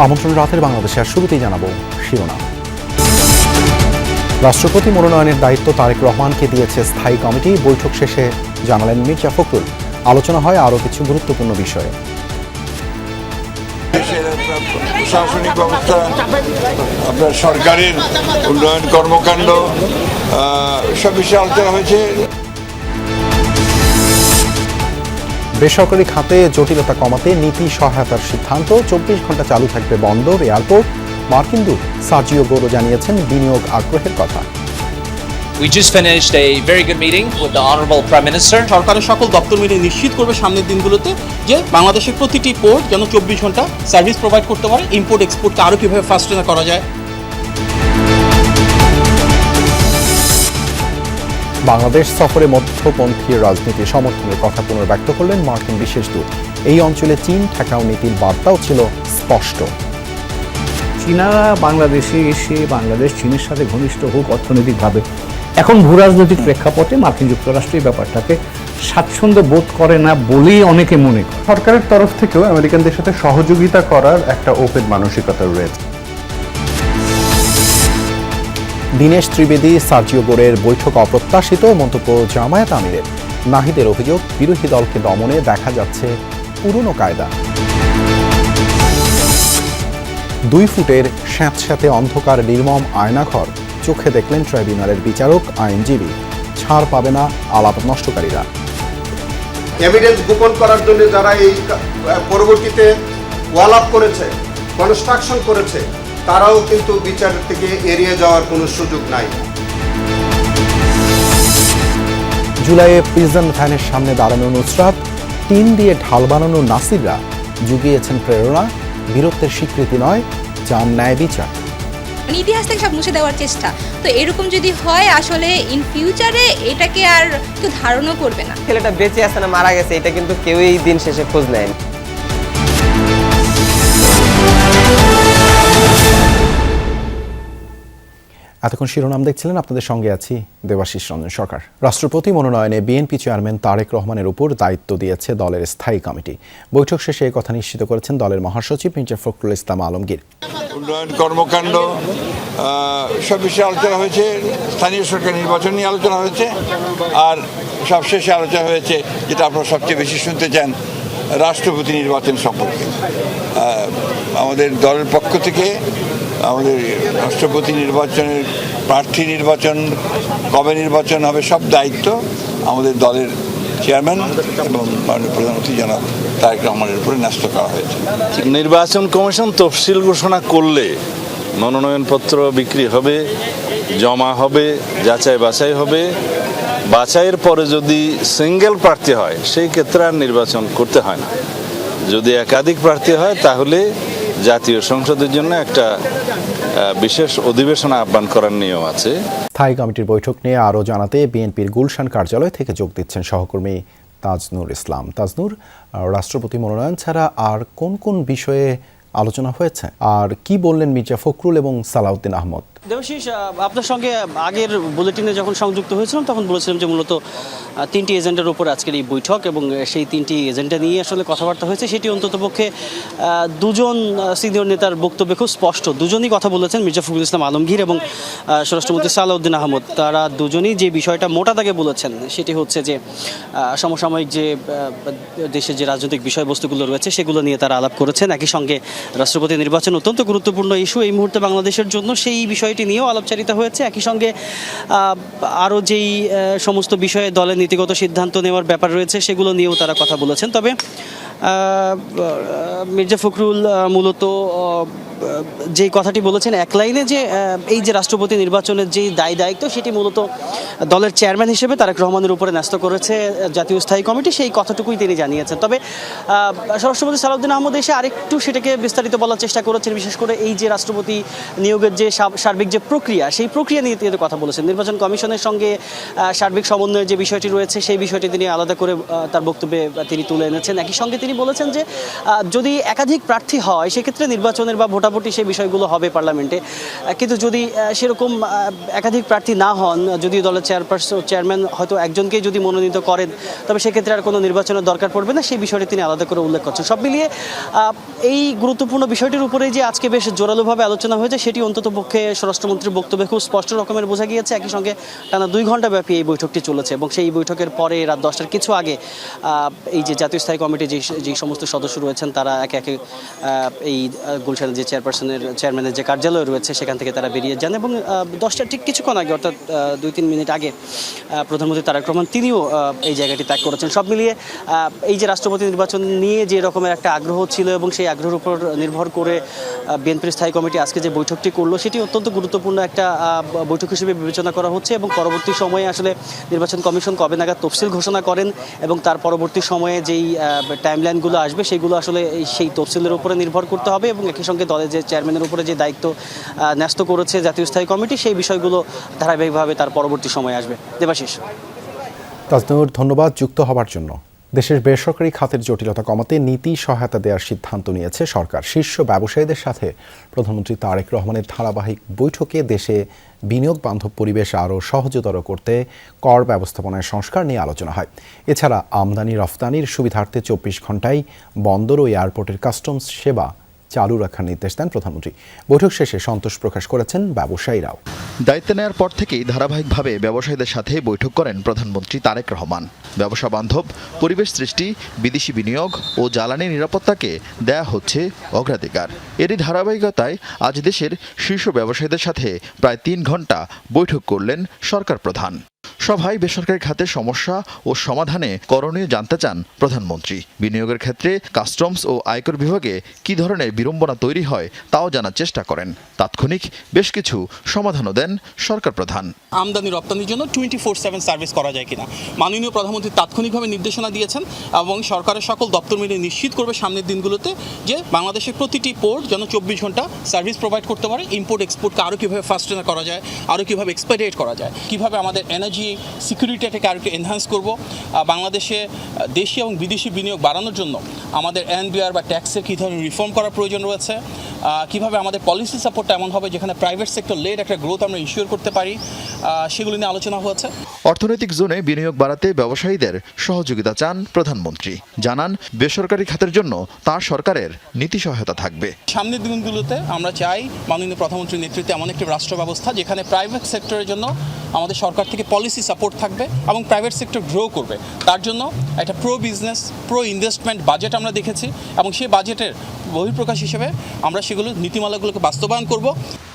আমন্ত্রণ রাতের বাংলাদেশে আর শুরুতেই জানাবো শিরোনাম। রাষ্ট্রপতি মনোনয়নের দায়িত্ব তারেক রহমানকে দিয়েছে স্থায়ী কমিটি। বৈঠক শেষে জানালেন মির্জা ফখরুল। আলোচনা হয় আরও কিছু গুরুত্বপূর্ণ বিষয়ে। প্রশাসনিক ব্যবস্থা, আপনার সরকারের উন্নয়ন কর্মকাণ্ড, সব বিষয়ে আলোচনা হয়েছে। বেসরকারি খাতে জটিলতা কমাতে নীতি সহায়তার সিদ্ধান্ত। 24 ঘন্টা চালু থাকবে বন্দর, এয়ারপোর্ট। মার্কিন দূত সার্জিও গোরো জানিয়েছেন বিনিয়োগ আগ্রহের কথা। We just finished a very good meeting with the Honorable Prime Minister. সরকারের সকল দপ্তর মিলে নিশ্চিত করবে সামনের দিনগুলোতে যে বাংলাদেশের প্রতিটি পোর্ট যেন 24 ঘন্টা সার্ভিস প্রোভাইড করতে পারে। ইম্পোর্ট এক্সপোর্টকে আরও কীভাবে ফাস্টেনার করা যায়। বাংলাদেশ সফরে মধ্যপন্থী রাজনীতির সমর্থনের কথা পুনর্ব্যক্ত করলেন মার্কিন বিশেষ দূত। এই অঞ্চলে চীন ঠেকাও নীতির বার্তাও ছিল স্পষ্ট। চীনারা বাংলাদেশে এসে বাংলাদেশ চীনের সাথে ঘনিষ্ঠ হোক অর্থনৈতিকভাবে, এখন ভূরাজনৈতিক প্রেক্ষাপটে মার্কিন যুক্তরাষ্ট্র এই ব্যাপারটাকে স্বাচ্ছন্দ্য বোধ করে না বলেই অনেকে মনে করে। সরকারের তরফ থেকেও আমেরিকানদের সাথে সহযোগিতা করার একটা ওপেন মানসিকতা রয়েছে। দীনেশ ত্রিবেদী সার্জিও গোরের বৈঠক অপ্রত্যাশিত। মন্তব্য জামায়াত আমিরের। নাহিদের অভিযোগ, বিরোধী দলকে দমনে দেখা যাচ্ছে পুরনো কায়দা। 2 ফুটের স্যাঁতস্যাঁতে অন্ধকার নির্মম আয়নাঘর। চোখে দেখলেন ট্রাইব্যুনালের বিচারক, আইনজীবী। ছাড় পাবে না আলাপ নষ্টকারীরা। এভিডেন্স গোপন করার জন্য যারা এই পরবর্তীতে ওয়াল আপ করেছে, কনস্ট্রাকশন করেছে, তারাও কিন্তু বিচার থেকে এড়িয়ে যাওয়ার কোনো সুযোগ নাই। জুলাইয়ে প্রিজন ভ্যানের সামনে দাঁড়ানো নুসরাত, টিন দিয়ে ঢাল বানানো নাসিররা জুগিয়েছেন প্রেরণা। বীরত্বের স্বীকৃতি নয়, চান ন্যায় বিচার। ইতিহাস থেকে সব মুছে দেওয়ার চেষ্টা। তো এরকম যদি হয়, আসলে ইন ফিউচারে এটাকে আর কেউ ধারণও করবে না। ছেলেটা বেঁচে আছে না মারা গেছে এটা কিন্তু কেউই দিন শেষে খোঁজ নেয়। এতক্ষণ শিরোনাম দেখছিলেন, আপনাদের সঙ্গে আছি দেবাশিস রঞ্জন সরকার। রাষ্ট্রপতি মনোনয়নে বিএনপি চেয়ারম্যান তারেক রহমানের উপর দায়িত্ব দিয়েছে দলের স্থায়ী কমিটি। বৈঠক শেষে এই কথা নিশ্চিত করেছেন দলের মহাসচিব মির্জা ফখরুল ইসলাম আলমগীর। উন্নয়ন কর্মকাণ্ড, সব বিষয়ে আলোচনা হয়েছে। স্থানীয় সরকার নির্বাচন নিয়ে আলোচনা হয়েছে। আর সবশেষে আলোচনা হয়েছে, যেটা আপনারা সবচেয়ে বেশি শুনতে চান, রাষ্ট্রপতি নির্বাচন সম্পর্কে। আমাদের দলের পক্ষ থেকে আমাদের রাষ্ট্রপতি নির্বাচনের প্রার্থী নির্বাচন, কবে নির্বাচন হবে, সব দায়িত্ব আমাদের দলের চেয়ারম্যান এবং মাননীয় প্রধানমন্ত্রী জনাব তারেক রহমানের উপরে ন্যস্ত করা হয়েছে। নির্বাচন কমিশন তফসিল ঘোষণা করলে মনোনয়নপত্র বিক্রি হবে, জমা হবে, যাচাই বাছাই হবে। বাছাইয়ের পরে যদি সিঙ্গেল প্রার্থী হয় সেই ক্ষেত্রে আর নির্বাচন করতে হয় না। যদি একাধিক প্রার্থী হয় তাহলে জাতীয় সংসদের জন্য একটা বিশেষ অধিবেশন আহ্বান করার নিয়ম আছে। স্থায়ী কমিটির বৈঠক নিয়ে আরও জানাতে বিএনপির গুলশান কার্যালয় থেকে যোগ দিচ্ছেন সহকর্মী তাজনুর ইসলাম। তাজনুর, রাষ্ট্রপতি মনোনয়ন ছাড়া আর কোন কোন বিষয়ে আলোচনা হয়েছে, আর কি বললেন মির্জা ফখরুল এবং সালাউদ্দিন আহমদ? দেবাশিস, আপনার সঙ্গে আগের বুলেটিনে যখন সংযুক্ত হয়েছিলাম তখন বলেছিলাম যে মূলত 3টি এজেন্ডার উপর আজকের এই বৈঠক, এবং সেই 3টি এজেন্ডা নিয়ে আসলে কথাবার্তা হয়েছে। সেটি অন্ততপক্ষে 2জন সিনিয়র নেতার বক্তব্যে খুব স্পষ্ট। দুজনই কথা বলেছেন, মির্জা ফখরুল ইসলাম আলমগীর এবং স্বরাষ্ট্রমন্ত্রী সালাউদ্দিন আহমদ। তারা দুজনই যে বিষয়টা মোটা দাগে বলেছেন সেটি হচ্ছে যে সমসাময়িক যে দেশের যে রাজনৈতিক বিষয়বস্তুগুলো রয়েছে সেগুলো নিয়ে তারা আলাপ করেছেন। একই সঙ্গে রাষ্ট্রপতি নির্বাচন অত্যন্ত গুরুত্বপূর্ণ ইস্যু এই মুহূর্তে বাংলাদেশের জন্য, সেই বিষয়টি নিয়েও আলাপচারিতা হয়েছে। একই সঙ্গে আরও যেই সমস্ত বিষয়ে দলের নীতিগত সিদ্ধান্ত নেওয়ার ব্যাপার রয়েছে সেগুলো নিয়েও তারা কথা বলেছেন। তবে মির্জা ফখরুল মূলত যে কথাটি বলেছেন এক লাইনে, যে এই যে রাষ্ট্রপতি নির্বাচনের যেই দায়িত্ব সেটি মূলত দলের চেয়ারম্যান হিসেবে তারেক রহমানের উপরে ন্যস্ত করেছে জাতীয় স্থায়ী কমিটি, সেই কথাটুকুই তিনি জানিয়েছেন। তবে স্বরাষ্ট্রমন্ত্রী সালাউদ্দিন আহমদ এসে আরেকটু সেটাকে বিস্তারিত বলার চেষ্টা করেছেন, বিশেষ করে এই যে রাষ্ট্রপতি নিয়োগের যে সার্বিক যে প্রক্রিয়া, সেই প্রক্রিয়া নিয়ে তিনি কথা বলেছেন। নির্বাচন কমিশনের সঙ্গে সার্বিক সমন্বয়ের যে বিষয়টি রয়েছে সেই বিষয়টি তিনি আলাদা করে তার বক্তব্যে তিনি তুলে এনেছেন। একই সঙ্গে তিনি বলেছেন যে যদি একাধিক প্রার্থী হয় সেক্ষেত্রে নির্বাচনের বা ভোটাভুটি ভোটাভুটি সেই বিষয়গুলো হবে পার্লামেন্টে। কিন্তু যদি সেরকম একাধিক প্রার্থী না হন, যদি দলের চেয়ারম্যান হয়তো একজনকেই যদি মনোনীত করেন, তবে সেক্ষেত্রে আর কোনো নির্বাচনের দরকার পড়বে না, সেই বিষয়টি তিনি আলাদা করে উল্লেখ করছেন। সব মিলিয়ে এই গুরুত্বপূর্ণ বিষয়টির উপরে যে আজকে বেশ জোরালোভাবে আলোচনা হয়েছে, সেটি অন্ততপক্ষে স্বরাষ্ট্রমন্ত্রীর বক্তব্যে খুব স্পষ্ট রকমের বোঝা গিয়েছে। একই সঙ্গে টানা 2 ঘন্টা ব্যাপী এই বৈঠকটি চলেছে এবং সেই বৈঠকের পরে রাত 10টার কিছু আগে এই যে জাতীয় স্থায়ী কমিটি যে সমস্ত সদস্য রয়েছেন, তারা একে একে এই গুলশানের যে চেয়ারম্যানের যে কার্যালয় রয়েছে সেখান থেকে তারা বেরিয়ে যান এবং 10টার ঠিক কিছুক্ষণ আগে, অর্থাৎ 2-3 মিনিট আগে প্রধানমন্ত্রী তারেক রহমান তিনিও এই জায়গাটি ত্যাগ করেছেন। সব মিলিয়ে এই যে রাষ্ট্রপতি নির্বাচন নিয়ে যে রকমের একটা আগ্রহ ছিল এবং সেই আগ্রহের উপর নির্ভর করে বিএনপির স্থায়ী কমিটি আজকে যে বৈঠকটি করলো, সেটি অত্যন্ত গুরুত্বপূর্ণ একটা বৈঠক হিসেবে বিবেচনা করা হচ্ছে এবং পরবর্তী সময়ে আসলে নির্বাচন কমিশন কবে নাগাদ তফসিল ঘোষণা করেন এবং তার পরবর্তী সময়ে যেই টাইমলাইনগুলো আসবে সেগুলো আসলে সেই তফসিলের উপরে নির্ভর করতে হবে এবং একই সঙ্গে দলের যে চেয়ারম্যানের উপরে যে দায়িত্ব ন্যস্ত করেছে জাতীয় স্থায়ী কমিটি, সেই বিষয়গুলো ধারাবাহিকভাবে তার পরবর্তী সময়ে আসবে। দেবাশিস। তাজনুর, ধন্যবাদ যুক্ত হবার জন্য। দেশের বেসরকারি খাতের জটিলতা কমাতে নীতি সহায়তা দেওয়ার সিদ্ধান্ত নিয়েছে সরকার। শীর্ষ ব্যবসায়ীদের সাথে প্রধানমন্ত্রী তারেক রহমানের ধারাবাহিক বৈঠকে দেশে বিনিয়োগ বান্ধব পরিবেশ আরও সহজতর করতে কর ব্যবস্থাপনায় সংস্কার নিয়ে আলোচনা হয়। এছাড়া আমদানি রফতানির সুবিধার্থে 24 ঘণ্টায় বন্দর ও এয়ারপোর্টের কাস্টমস সেবা চালু রাখার নির্দেশ দেন প্রধানমন্ত্রী। বৈঠক শেষে সন্তোষ প্রকাশ করেছেন ব্যবসায়ীরাও। দায়িত্ব নেওয়ার পর থেকেই ধারাবাহিকভাবে ব্যবসায়ীদের সাথে বৈঠক করেন প্রধানমন্ত্রী তারেক রহমান। ব্যবসা বান্ধব পরিবেশ সৃষ্টি, বিদেশি বিনিয়োগ ও জ্বালানি নিরাপত্তাকে দেয়া হচ্ছে অগ্রাধিকার। এরই ধারাবাহিকতায় আজ দেশের শীর্ষ ব্যবসায়ীদের সাথে প্রায় 3 ঘণ্টা বৈঠক করলেন সরকার প্রধান। সভায় বেসরকারি খাতের সমস্যা ও সমাধানে করণীয় জানতে চান প্রধানমন্ত্রী। বিনিয়োগের ক্ষেত্রে কাস্টমস ও আয়কর বিভাগে কী ধরনের বিড়ম্বনা তৈরি হয় তাও জানার চেষ্টা করেন। তাৎক্ষণিক বেশ কিছু সমাধানও দেন সরকার প্রধান। আমদানি রপ্তানির জন্য 24/7 সার্ভিস করা যায় কিনা মাননীয় প্রধানমন্ত্রী তাৎক্ষণিকভাবে নির্দেশনা দিয়েছেন এবং সরকারের সকল দপ্তর মিলে নিশ্চিত করবে সামনের দিনগুলোতে যে বাংলাদেশের প্রতিটি পোর্ট যেন 24 ঘন্টা সার্ভিস প্রোভাইড করতে পারে। ইম্পোর্ট এক্সপোর্টকে আরও কীভাবে ফাস্টেনার করা যায়, আরও কীভাবে এক্সপেডিয়েট করা যায়, কীভাবে আমাদের এনার্জি সিকিউরিটিটাকে আরও একটু এনহ্যান্স করব। বাংলাদেশে দেশি এবং বিদেশি বিনিয়োগ বাড়ানোর জন্য আমাদের এনবিআর বা ট্যাক্সের কী ধরনের রিফর্ম করার প্রয়োজন রয়েছে, কীভাবে আমাদের পলিসি সাপোর্টটা এমন হবে যেখানে প্রাইভেট সেক্টর লেড একটা গ্রোথ আমরা ইনশিওর করতে পারি, সেগুলো নিয়ে আলোচনা হয়েছে। অর্থনৈতিক জোনে বিনিয়োগ বাড়াতে ব্যবসায়ীদের সহযোগিতা চান প্রধানমন্ত্রী। জানান বেসরকারি খাতের জন্য তার সরকারের নীতি সহায়তা থাকবে। সামনের দিনগুলোতে আমরা চাই মাননীয় প্রধানমন্ত্রীর নেতৃত্বে এমন একটি রাষ্ট্র ব্যবস্থা যেখানে প্রাইভেট সেক্টরের জন্য আমাদের সরকার থেকে পলিসি সাপোর্ট থাকবে এবং প্রাইভেট সেক্টর গ্রো করবে। তার জন্য একটা pro business, pro investment budget আমরা দেখেছি এবং সেই বাজেটের বহিঃপ্রকাশ হিসেবে আমরা সেগুলো নীতিমালাগুলোকে বাস্তবায়ন করব।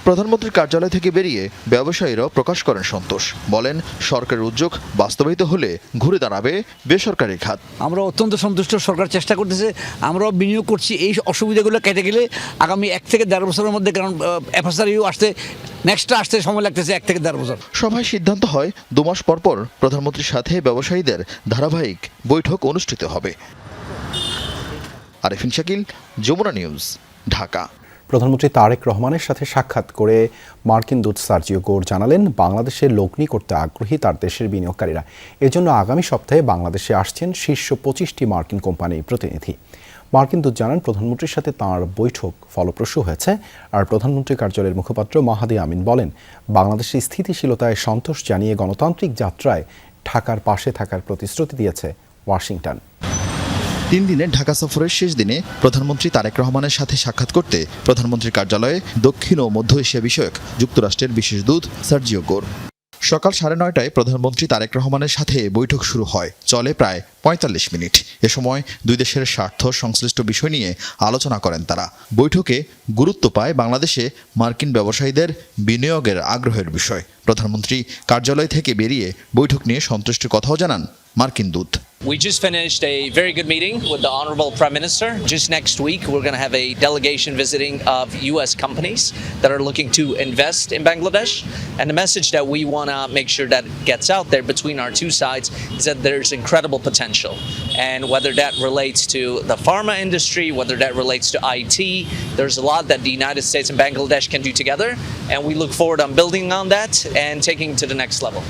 প্রধানমন্ত্রীর কার্যালয় থেকে বেরিয়ে ব্যবসায়ীরাও প্রকাশ করেন সন্তোষ। বলেন সরকারের উদ্যোগ বাস্তবায়িত হলে ঘুরে দাঁড়াবে বেসরকারি খাত। আমরা অত্যন্ত সন্তুষ্ট, সরকার চেষ্টা করতেছে, আমরাও বিনিয়োগ করছি। এই অসুবিধাগুলো কেটে গেলে আগামী 1 থেকে 1.5 বছরের মধ্যে, কারণ এফএসআরইউ আসতে নেক্সটটা আসতে সময় লাগতেছে 1 থেকে 1.5 বছর। সভায় সিদ্ধান্ত হয় 2 মাস পর প্রধানমন্ত্রীর সাথে ব্যবসায়ীদের ধারাবাহিক বৈঠক অনুষ্ঠিত হবে। আরেফিন শাকিল, যমুনা নিউজ, ঢাকা। প্রধানমন্ত্রী তারেক রহমানের সাথে সাক্ষাৎ করে মার্কিন দূত সার্জিও গোর জানালেন বাংলাদেশে লগ্নি করতে আগ্রহী তার দেশের বিনিয়োগকারীরা। এজন্য আগামী সপ্তাহে বাংলাদেশে আসছেন শীর্ষ 25টি মার্কিন কোম্পানির প্রতিনিধি। মার্কিন দূত জানান প্রধানমন্ত্রীর সাথে তাঁর বৈঠক ফলপ্রসূ হয়েছে। আর প্রধানমন্ত্রী কার্যালয়ের মুখপাত্র মাহাদি আমিন বলেন বাংলাদেশের স্থিতিশীলতায় সন্তোষ জানিয়ে গণতান্ত্রিক যাত্রায় ঢাকার পাশে থাকার প্রতিশ্রুতি দিয়েছে ওয়াশিংটন। 3 দিনের ঢাকা সফরের শেষ দিনে প্রধানমন্ত্রী তারেক রহমানের সাথে সাক্ষাৎ করতে প্রধানমন্ত্রীর কার্যালয়ে দক্ষিণ ও মধ্য এশিয়া বিষয়ক যুক্তরাষ্ট্রের বিশেষ দূত সার্জিও গোর। সকাল 9:30টায় প্রধানমন্ত্রী তারেক রহমানের সাথে বৈঠক শুরু হয়, চলে প্রায় 45 মিনিট। এ সময় দুই দেশের স্বার্থ সংশ্লিষ্ট বিষয় নিয়ে আলোচনা করেন তারা। বৈঠকে গুরুত্ব পায় বাংলাদেশে মার্কিন ব্যবসায়ীদের বিনিয়োগের আগ্রহের বিষয়। প্রধানমন্ত্রী কার্যালয় থেকে বেরিয়ে বৈঠক নিয়ে সন্তুষ্টির কথাও জানান মার্কিন দূত। We just finished a very good meeting with the Honorable Prime Minister. Just next week, we're going to have a delegation visiting of U.S. companies that are looking to invest in Bangladesh. And the message that we want to make sure that gets out there between our two sides is that there's incredible potential. And whether that relates to the pharma industry, whether that relates to IT, there's a lot that the United States and Bangladesh can do together. And we look forward on building on that and taking it to the next level.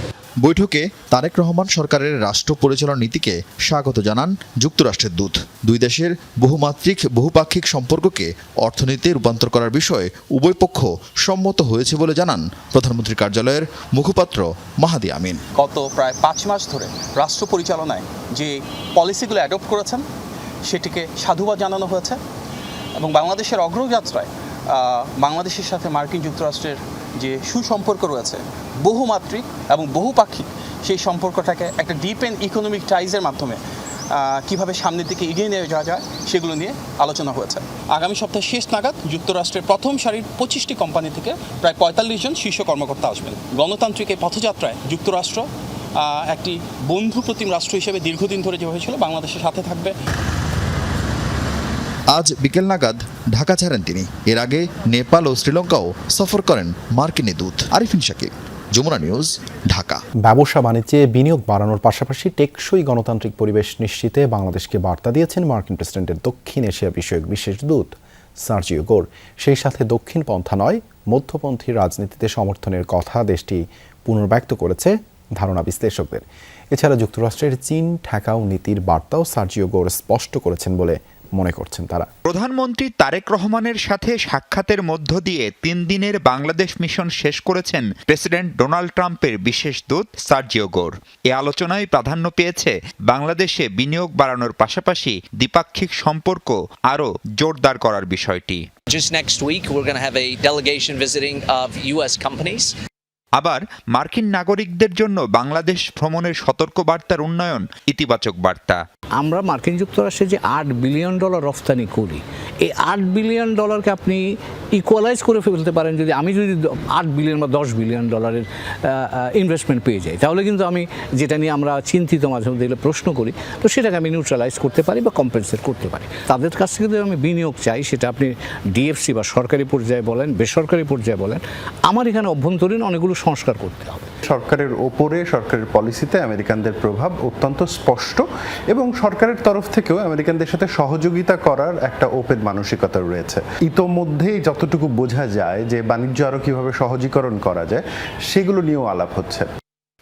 বৈঠকে তারেক রহমান সরকারের রাষ্ট্র পরিচালনা নীতিকে স্বাগত জানান যুক্তরাষ্ট্রের দূত। দুই দেশের বহুমাত্রিক বহুপাক্ষিক সম্পর্ককে অর্থনীতিতে রূপান্তর করার বিষয়ে উভয় পক্ষ সম্মত হয়েছে বলে জানান প্রধানমন্ত্রীর কার্যালয়ের মুখপাত্র মাহাদি আমিন। গত প্রায় 5 মাস ধরে রাষ্ট্র পরিচালনায় যে পলিসিগুলো অ্যাডপ্ট করেছেন সেটিকে সাধুবাদ জানানো হয়েছে এবং বাংলাদেশের অগ্রযাত্রায় বাংলাদেশের সাথে মার্কিন যুক্তরাষ্ট্রের যে সুসম্পর্ক রয়েছে বহুমাত্রিক এবং বহুপাক্ষিক, সেই সম্পর্কটাকে একটা ডিপ অ্যান্ড ইকোনমিক টাইজের মাধ্যমে কিভাবে সামনের দিকে এগিয়ে নিয়ে যাওয়া যায় সেগুলো নিয়ে আলোচনা হয়েছে। আগামী সপ্তাহের শেষ নাগাদ যুক্তরাষ্ট্রের প্রথম সারির 25টি কোম্পানি থেকে প্রায় 45 জন শীর্ষ কর্মকর্তা আসবেন। গণতান্ত্রিক এই পথযাত্রায় যুক্তরাষ্ট্র একটি বন্ধুপ্রতিম রাষ্ট্র হিসেবে দীর্ঘদিন ধরে যেভাবে ছিল বাংলাদেশের সাথে থাকবে। আজ বিকেল নাগাদ ঢাকা ছাড়েন তিনি। এর আগে নেপাল ও শ্রীলঙ্কাও সফর করেন মার্কিনী দূত। আরিফিন শাকিব, যমুনা নিউজ, ঢাকা। ব্যবসা বাণিজ্যে বিনিয়োগ বাড়ানোর পাশাপাশি টেকসই গণতান্ত্রিক পরিবেশ নিশ্চিতে বাংলাদেশকে বার্তা দিয়েছেন মার্কিন প্রেসিডেন্টের দক্ষিণ এশিয়া বিষয়ক বিশেষ দূত সার্জিও গোর। সেই সাথে দক্ষিণপন্থা নয়, মধ্যপন্থী রাজনীতিতে সমর্থনের কথা দেশটি পুনর্ব্যক্ত করেছে ধারণা বিশ্লেষকদের। এছাড়া যুক্তরাষ্ট্রের চীন ঠেকাও নীতির বার্তাও সার্জিও গোর স্পষ্ট করেছেন বলে মনে করছেন তারা। প্রধানমন্ত্রী তারেক রহমানের সাথে সাক্ষাতের মধ্য দিয়ে 3 দিনের বাংলাদেশ মিশন শেষ করেছেন প্রেসিডেন্ট ডোনাল্ড ট্রাম্পের বিশেষ দূত সার্জিও গোর। এ আলোচনায় প্রাধান্য পেয়েছে বাংলাদেশে বিনিয়োগ বাড়ানোর পাশাপাশি দ্বিপাক্ষিক সম্পর্ক আরও জোরদার করার বিষয়টি। Just next week we're going to have a delegation visiting of US companies. আবার মার্কিন নাগরিকদের জন্য বাংলাদেশ ভ্রমণের সতর্ক বার্তার উন্নয়ন ইতিবাচক বার্তা। আমরা মার্কিন যুক্তরাষ্ট্রে যে $8 বিলিয়ন রফতানি করি, এই $8 বিলিয়ন আপনি ইকুয়ালাইজ করে ফেলতে পারেন। আমি যদি $8 বিলিয়ন বা $10 বিলিয়ন ইনভেস্টমেন্ট পেয়ে যাই, তাহলে কিন্তু আমি যেটা নিয়ে আমরা চিন্তিত মাঝে মধ্যে প্রশ্ন করি, তো সেটাকে আমি নিউট্রালাইজ করতে পারি বা কম্পেনসেট করতে পারি। তাদের কাছ থেকে যদি আমি বিনিয়োগ চাই, সেটা আপনি ডিএফসি বা সরকারি পর্যায়ে বলেন, বেসরকারি পর্যায়ে বলেন, আমার এখানে অভ্যন্তরীণ অনেকগুলো সংস্কার করতে হবে। সরকারের ওপরে সরকারের পলিসিতে আমেরিকানদের প্রভাব অত্যন্ত স্পষ্ট এবং সরকারের তরফ থেকেও আমেরিকানদের সাথে সহযোগিতা করার একটা ওপেন মানসিকতা রয়েছে। ইতোমধ্যেই যতটুকু বোঝা যায় যে বাণিজ্য আরও কিভাবে সহজীকরণ করা যায় সেগুলো নিয়েও আলাপ হচ্ছে।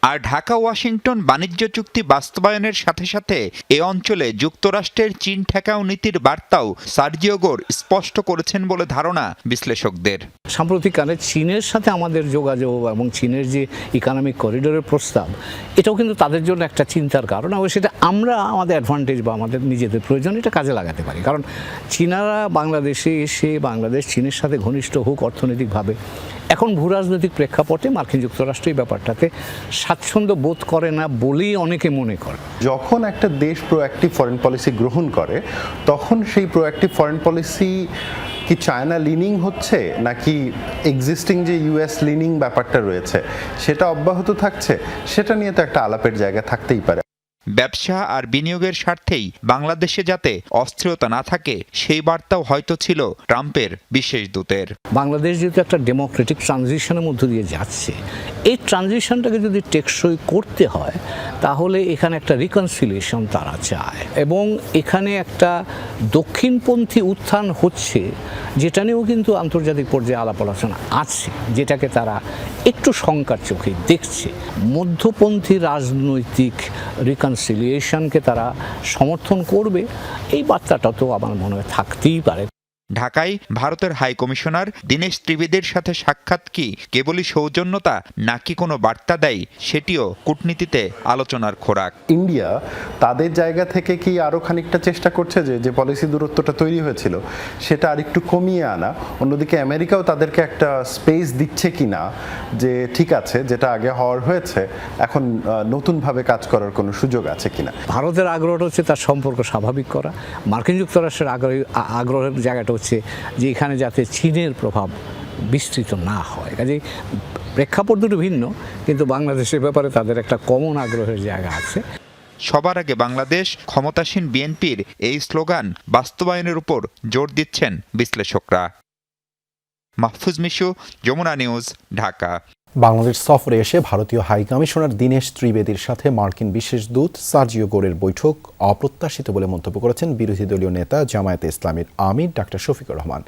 আর ঢাকা ওয়াশিংটন বাণিজ্য চুক্তি বাস্তবায়নের সাথে সাথে এ অঞ্চলে যুক্তরাষ্ট্রের চীন ঠেকাও নীতির বার্তাও সার্জিও গোর স্পষ্ট করেছেন বলে ধারণা বিশ্লেষকদের। সাম্প্রতিককালে চীনের সাথে আমাদের যোগাযোগ এবং চীনের যে ইকোনমিক করিডোরের প্রস্তাব, এটাও কিন্তু তাদের জন্য একটা চিন্তার কারণ, এবং সেটা আমরা আমাদের অ্যাডভান্টেজ বা আমাদের নিজেদের প্রয়োজন এটা কাজে লাগাতে পারি। কারণ চীনারা বাংলাদেশে এসে বাংলাদেশ চীনের সাথে ঘনিষ্ঠ হোক অর্থনৈতিকভাবে, এখন ভূরাজনৈতিক প্রেক্ষাপটে মার্কিন যুক্তরাষ্ট্র এই ব্যাপারটাতে স্বাচ্ছন্দ্য বোধ করে না বলেই অনেকে মনে করে। যখন একটা দেশ প্রোঅ্যাক্টিভ ফরেন পলিসি গ্রহণ করে, তখন সেই প্রোঅ্যাক্টিভ ফরেন পলিসি কি চায়না লিনিং হচ্ছে নাকি এক্সিস্টিং যে ইউএস লিনিং ব্যাপারটা রয়েছে সেটা অব্যাহত থাকছে, সেটা নিয়ে তো একটা আলাপের জায়গা থাকতেই পারে। ব্যবসা আর বিনিয়োগের স্বার্থেই বাংলাদেশে যাতে অস্থিরতা না থাকে, সেই বার্তাও হয়তো ছিল ট্রাম্পের বিশেষ দূতের। বাংলাদেশ যেহেতু একটা ডেমোক্রেটিক ট্রানজিশনের মধ্য দিয়ে যাচ্ছে, এই ট্রানজিশনটাকে যদি টেকসই করতে হয়, তাহলে এখানে একটা রিকনসিলিয়েশন তারা চায়, এবং এখানে একটা দক্ষিণপন্থী উত্থান হচ্ছে, যেটা নিয়েও কিন্তু আন্তর্জাতিক পর্যায়ে আলাপ আলোচনা আছে, যেটাকে তারা একটু শঙ্কার চোখে দেখছে। মধ্যপন্থী রাজনৈতিক রিকনসিলিয়েশনকে তারা সমর্থন করবে, এই বার্তাটা তো আমার মনে হয় থাকতেই পারে। ঢাকায় ভারতের হাই কমিশনার দীনেশ ত্রিবেদীর সাথে সাক্ষাৎ কি কেবলই সৌজন্যতা নাকি কোনো বার্তা দেয়, সেটিও কূটনীতিতে আলোচনার খোরাক। ইন্ডিয়া তাদের জায়গা থেকে কি আরও খানিকটা চেষ্টা করছে যে পলিসি দূরত্বটা তৈরি হয়েছিল সেটা আরেকটু কমিয়ে আনা। অন্যদিকে আমেরিকাও তাদেরকে একটা স্পেস দিচ্ছে কি না, যে ঠিক আছে যেটা আগে হওয়ার হয়েছে, এখন নতুনভাবে কাজ করার কোনো সুযোগ আছে কিনা। ভারতের আগ্রহটা হচ্ছে তার সম্পর্ক স্বাভাবিক করা, মার্কিন যুক্তরাষ্ট্রের আগ্রহের জায়গাটা হচ্ছে যে এখানে যাতে চীনের প্রভাব বিস্তৃত না হয়। কাজেই প্রেক্ষাপট দুটো ভিন্ন, কিন্তু বাংলাদেশের ব্যাপারে তাদের একটা কমন আগ্রহের জায়গা আছে। সবার আগে বাংলাদেশ, ক্ষমতাসীন বিএনপির এই স্লোগান বাস্তবায়নের উপর জোর দিচ্ছেন বিশ্লেষকরা। মাহফুজ মিশু, যমুনা নিউজ, ঢাকা। বাংলাদেশ সফরে এসে ভারতীয় হাই কমিশনার দীনেশ ত্রিবেদীর সাথে মার্কিন বিশেষ দূত সার্জিও গোরের বৈঠক অপ্রত্যাশিত বলে মন্তব্য করেছেন বিরোধী দলীয় নেতা জামায়াতে ইসলামীর আমির ডাক্তার শফিকুর রহমান।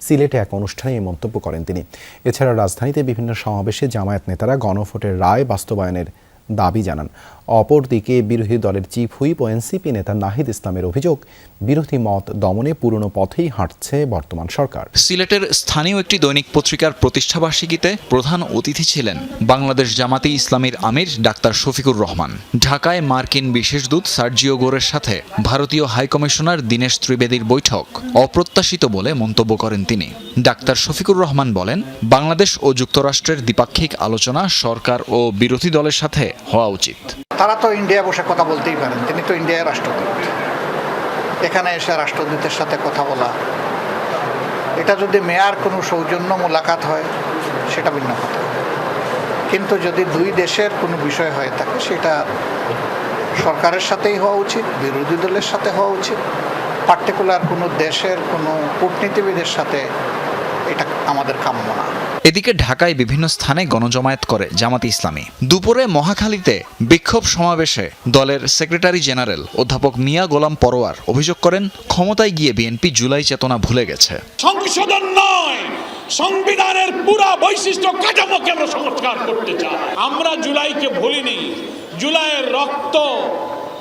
সিলেটে এক অনুষ্ঠানে এই মন্তব্য করেন তিনি। এছাড়া রাজধানীতে বিভিন্ন সমাবেশে জামায়াত নেতারা গণভোটের রায় বাস্তবায়নের দাবি জানান। অপরদিকে বিরোধী দলের চিফ হুইপ ও এনসিপি নেতা নাহিদ ইসলামের অভিযোগ, বিরোধী মত দমনে পুরনো পথেই হাঁটছে বর্তমান সরকার। সিলেটের স্থানীয় একটি দৈনিক পত্রিকার প্রতিষ্ঠাবার্ষিকীতে প্রধান অতিথি ছিলেন বাংলাদেশ জামাতে ইসলামীর আমির ডাক্তার শফিকুর রহমান। ঢাকায় মার্কিন বিশেষ দূত সার্জিও গোরের সাথে ভারতীয় হাইকমিশনার দীনেশ ত্রিবেদীর বৈঠক অপ্রত্যাশিত বলে মন্তব্য করেন তিনি। ডাক্তার শফিকুর রহমান বলেন, বাংলাদেশ ও যুক্তরাষ্ট্রের দ্বিপাক্ষিক আলোচনা সরকার ও বিরোধী দলের সাথে হওয়া উচিত। তারা তো ইন্ডিয়া বসে কথা বলতেই পারেন, তিনি তো ইন্ডিয়ার রাষ্ট্রদূত। এখানে এসে রাষ্ট্রদূতের সাথে কথা বলা, এটা যদি মেয়ার কোনো সৌজন্য মোলাকাত হয় সেটা ভিন্ন কথা, কিন্তু যদি দুই দেশের কোনো বিষয় হয়ে থাকে সেটা সরকারের সাথেই হওয়া উচিত, বিরোধী দলের সাথে হওয়া উচিত, পার্টিকুলার কোনো দেশের কোনো কূটনীতিবিদের সাথে এটা আমাদের কাম্য না। এদিকে ঢাকায় বিভিন্ন স্থানে গণজমায়েত করে জামাতে ইসলামী। দুপুরে মহাখালীতে বিক্ষোভ সমাবেশে দলের সেক্রেটারি জেনারেল অধ্যাপক মিয়া গোলাম পরোয়ার অভিযোগ করেন, ক্ষমতায় গিয়ে বিএনপি জুলাই চেতনা ভুলে গেছে। সংশোধন নয়, সংবিধানের পুরা বৈশিষ্ট্য কাঠামোকে আমরা সংস্কার করতে চাই। আমরা জুলাইকে ভুলিনি, জুলাইয়ের রক্ত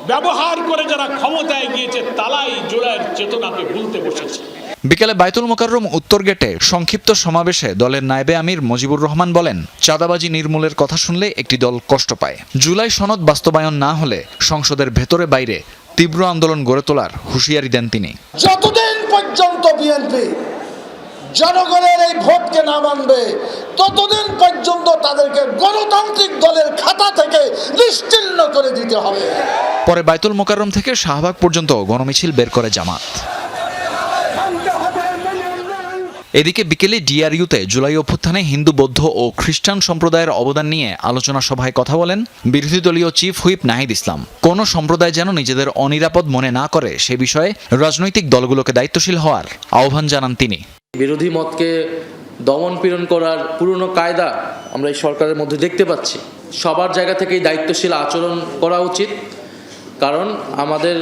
ব্যবহার করে যারা ক্ষমতায় গিয়েছে তারাই জুলাইয়ের চেতনাকে ভুলতে বসেছে। বিকেলে বায়তুল মোকাররম উত্তর গেটে সংক্ষিপ্ত সমাবেশে দলের নায়েবে আমির মুজিবুর রহমান বলেন, চাঁদাবাজি নির্মূলের কথা শুনলে একটি দল কষ্ট পায়। জুলাই সনদ বাস্তবায়ন না হলে সংসদের ভেতরে বাইরে তীব্র আন্দোলন গড়ে তোলার হুঁশিয়ারি দেন তিনি। যতদিন পর্যন্ত বিএনপি জনগণের এই ভোটকে না মানবে ততদিন পর্যন্ত তাদেরকে গণতান্ত্রিক দলের খাতা থেকে নিশ্চিহ্ন করে দিতে হবে। পরে বায়তুল মোকাররম থেকে শাহবাগ পর্যন্ত গণমিছিল বের করে জামাত। এদিকে বিকেলে ডিআরইউতে জুলাই অভ্যুত্থানে হিন্দু, বৌদ্ধ ও খ্রিস্টান সম্প্রদায়ের অবদান নিয়ে আলোচনা সভায় কথা বলেন বিরোধী দলীয় চিফ হুইপ নাহিদ ইসলাম। কোন সম্প্রদায় যেন নিজেদের অনিরাপদ মনে না করে সে বিষয়ে রাজনৈতিক দলগুলোকে দায়িত্বশীল হওয়ার আহ্বান জানান তিনি। বিরোধী মতকে দমন পীড়ন করার পুরনো কায়দা আমরা এই সরকারের মধ্যে দেখতে পাচ্ছি। সবার জায়গা থেকেই দায়িত্বশীল আচরণ করা উচিত, কারণ আমাদের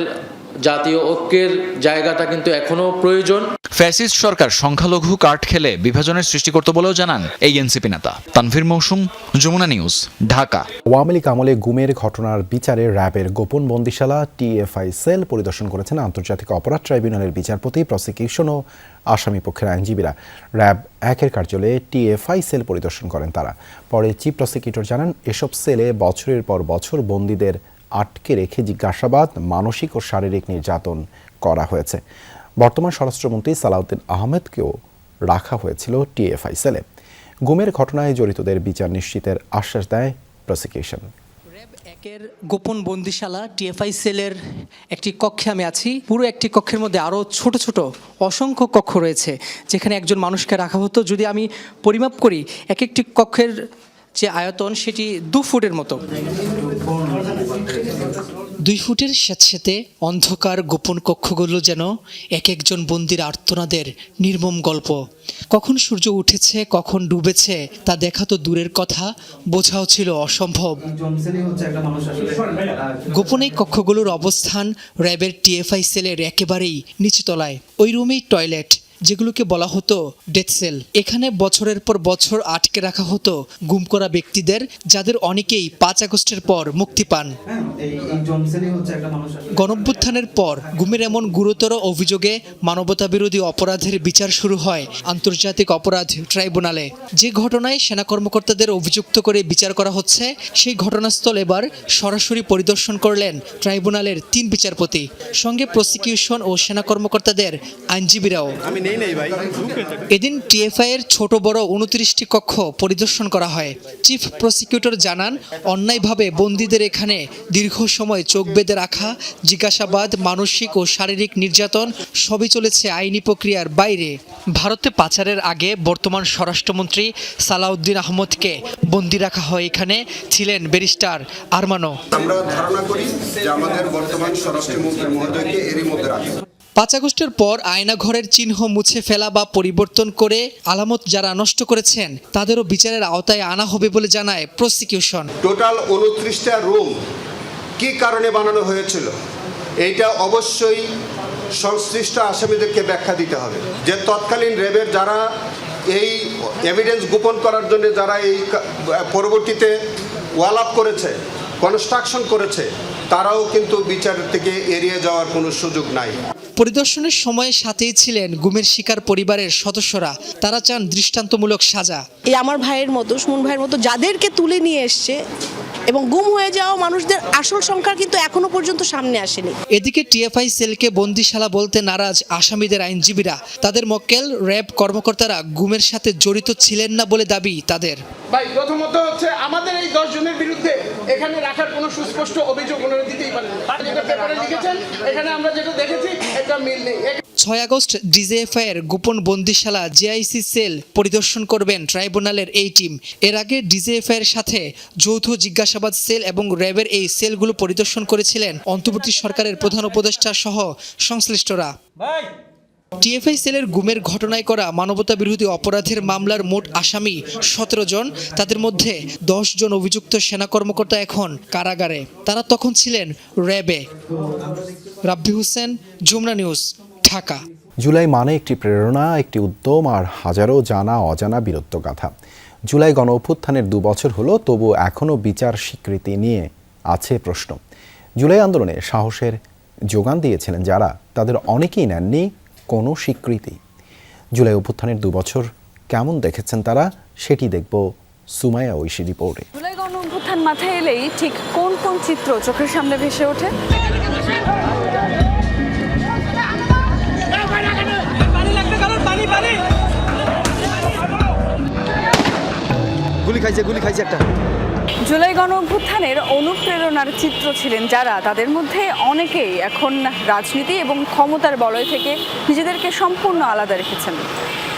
জাতীয় ঐক্যের জায়গাটা কিন্তু এখনো প্রয়োজন। ফ্যাসিস্ট সরকার সংখ্যালঘু কার্ড খেলে বিভাজনের সৃষ্টি করতে বলেও জানান এই এনসিপি নেতা। তানভীর মৌসুম, যমুনা নিউজ, ঢাকা। আওয়ামী লীগ আমলে গুমের ঘটনার বিচারে র্যাবের গোপন বন্দিশালা টিএফআই সেল পরিদর্শন করেছেন আন্তর্জাতিক অপরাধ ট্রাইব্যুনালের বিচারপতি, প্রসিকিউশন ও আসামি পক্ষের আইনজীবীরা। র্যাব 1-এর কার্যালয়ে টিএফআই সেল পরিদর্শন করেন তারা। পরে চিফ প্রসিকিউটর জানান, এসব সেলে বছরের পর বছর বন্দীদের আটকে রেখে জিজ্ঞাসাবাদ, মানসিক ও শারীরিক নির্যাতন করা হয়েছে। বর্তমান স্বরাষ্ট্রমন্ত্রী সালাউদ্দিন আহমেদকেও রাখা হয়েছিল টিএফআই সেলে। গুমের ঘটনায় জড়িতদের বিচার নিশ্চিতের আশ্বাস দেয় প্রসিকিউশন। র্যাব 1-এর গোপন বন্দিশালা টিএফআই সেলের একটি কক্ষে আমি আছি। পুরো একটি কক্ষের মধ্যে আরও ছোট ছোট অসংখ্য কক্ষ রয়েছে যেখানে একজন মানুষকে রাখা হতো। যদি আমি পরিমাপ করি, এক একটি কক্ষের যে আয়তন সেটি 2 ফুটের মতো। 2 ফুটের স্যাঁতস্যাঁতে অন্ধকার গোপন কক্ষগুলো যেন এক একজন বন্দির আর্তনাদের নির্মম গল্প। কখন সূর্য উঠেছে, কখন ডুবেছে তা দেখা তো দূরের কথা, বোঝাও ছিল অসম্ভব। গোপন এই কক্ষগুলোর অবস্থান র্যাবের টিএফআই সেলের একেবারেই নিচতলায়। ওই রুমেই টয়লেট, যেগুলোকে বলা হতো ডেথ সেল। এখানে বছরের পর বছর আটকে রাখা হতো গুম করা ব্যক্তিদের, যাদের অনেকেই 5 আগস্টের পর মুক্তি পান। গণঅভ্যুত্থানের পর গুমের এমন গুরুতর অভিযোগে মানবতাবিরোধী অপরাধের বিচার শুরু হয় আন্তর্জাতিক অপরাধ ট্রাইব্যুনালে। যে ঘটনায় সেনা কর্মকর্তাদের অভিযুক্ত করে বিচার করা হচ্ছে, সেই ঘটনাস্থল এবার সরাসরি পরিদর্শন করলেন ট্রাইব্যুনালের 3 বিচারপতি, সঙ্গে প্রসিকিউশন ও সেনা কর্মকর্তাদের আইনজীবীরাও। এদিন টিএফআই এর ছোট বড় 29টি কক্ষ পরিদর্শন করা হয়। চিফ প্রসিকিউটর জানান, অন্যায়ভাবে বন্দীদের এখানে দীর্ঘ সময় চোখ বেঁধে রাখা, জিজ্ঞাসাবাদ, মানসিক ও শারীরিক নির্যাতন সবই চলেছে আইনি প্রক্রিয়ার বাইরে। ভারতে পাচারের আগে বর্তমান স্বরাষ্ট্রমন্ত্রী সালাউদ্দিন আহমদকে বন্দী রাখা হয় এখানে, ছিলেন ব্যারিস্টার আরমানো। আমরা ধারণা করি যে আমাদের বর্তমান স্বরাষ্ট্রমন্ত্রী মহোদয়কে এরই মধ্যে রাখা। 5 আগস্টের পর আয়নাঘরের চিহ্ন মুছে ফেলা বা পরিবর্তন করে আলামত যারা নষ্ট করেছেন তাদেরও বিচারের আওতায় আনা হবে বলে জানায় প্রসিকিউশন। টোটাল 29টা রুম কি কারণে বানানো হয়েছিল এইটা অবশ্যই সংশ্লিষ্ট আসামিদেরকে ব্যাখ্যা দিতে হবে। যে তৎকালীন র্যাবের যারা এই এভিডেন্স গোপন করার জন্য যারা এই পরবর্তীতে ওয়াল আপ করেছে, কনস্ট্রাকশন করেছে তারাও কিন্তু বিচার থেকে এড়িয়ে যাওয়ার কোনো সুযোগ নাই। পরিদর্শনের সময় সাথেই ছিলেন গুমের শিকার পরিবারের সদস্যরা। তারা চান দৃষ্টান্তমূলক সাজা। এই আমার ভাইয়ের মতো, সুমন ভাইয়ের মতো যাদেরকে তুলে নিয়ে এসছে এবং গুম হয়ে যাওয়া মানুষদের আসল সংখ্যা কিন্তু এখনো পর্যন্ত সামনে আসেনি। এদিকে টিএফআই সেলকে বন্দিশালা বলতে নারাজ আসামিদের আইনজীবীরা। তাদের মক্কেল, র্যাব কর্মকর্তারা গুমের সাথে জড়িত ছিলেন না বলে দাবি তাদের। ভাই প্রথমত হচ্ছে আমাদের এই 10 জনের বিরুদ্ধে এখানে রাখার কোনো সুস্পষ্ট অভিযোগ ওনারা দিতেই পারেন। যেটা পেপারে লিখেছেন এখানে আমরা যেটা দেখেছি একটা মিল নেই। 6 আগস্ট ডিজিএফআই এর গোপন বন্দিশালা জিআইসি সেল পরিদর্শন করবেন ট্রাইব্যুনালের এই টিম। এর আগে ডিজিএফআই এর সাথে যৌথ জিজ্ঞাসাবাদ সেল এবং র্যাবের এই সেলগুলো পরিদর্শন করেছিলেন অন্তর্বর্তী সরকারের প্রধান উপদেষ্টা সহ সংশ্লিষ্টরা। টিএফআই সেলের গুমের ঘটনায় করা মানবতা বিরোধী অপরাধের মামলার মোট আসামি 17 জন। তাদের মধ্যে 10 জন অভিযুক্ত সেনা কর্মকর্তা এখন কারাগারে। তারা তখন ছিলেন র্যাবে। রাব্বি হোসেন, যমুনা নিউজ, ঢাকা। জুলাই মানে একটি প্রেরণা, একটি উদ্যম আর হাজারো জানা অজানা বীরত্বগাথা। জুলাই গণ অভ্যুত্থানের 2 বছর হলো, তবু এখনও বিচার স্বীকৃতি নিয়ে আছে প্রশ্ন। জুলাই আন্দোলনে সাহসের যোগান দিয়েছিলেন যারা, তাদের অনেকেই নেননি কোনো স্বীকৃতি। জুলাই অভ্যুত্থানের 2 বছর কেমন দেখেছেন তারা, সেটি দেখব সুমাইয়া ঐশী রিপোর্টে। জুলাই গণ অভ্যুত্থান মাথায় এলেই ঠিক কোন কোন চিত্র চোখের সামনে ভেসে ওঠে? গুলি খাইছে একটা। জুলাই গণ অভ্যুত্থানের অনুপ্রেরণার চিত্র ছিলেন যারা, তাদের মধ্যে অনেকেই এখন রাজনীতি এবং ক্ষমতার বলয় থেকে নিজেদেরকে সম্পূর্ণ আলাদা রেখেছেন।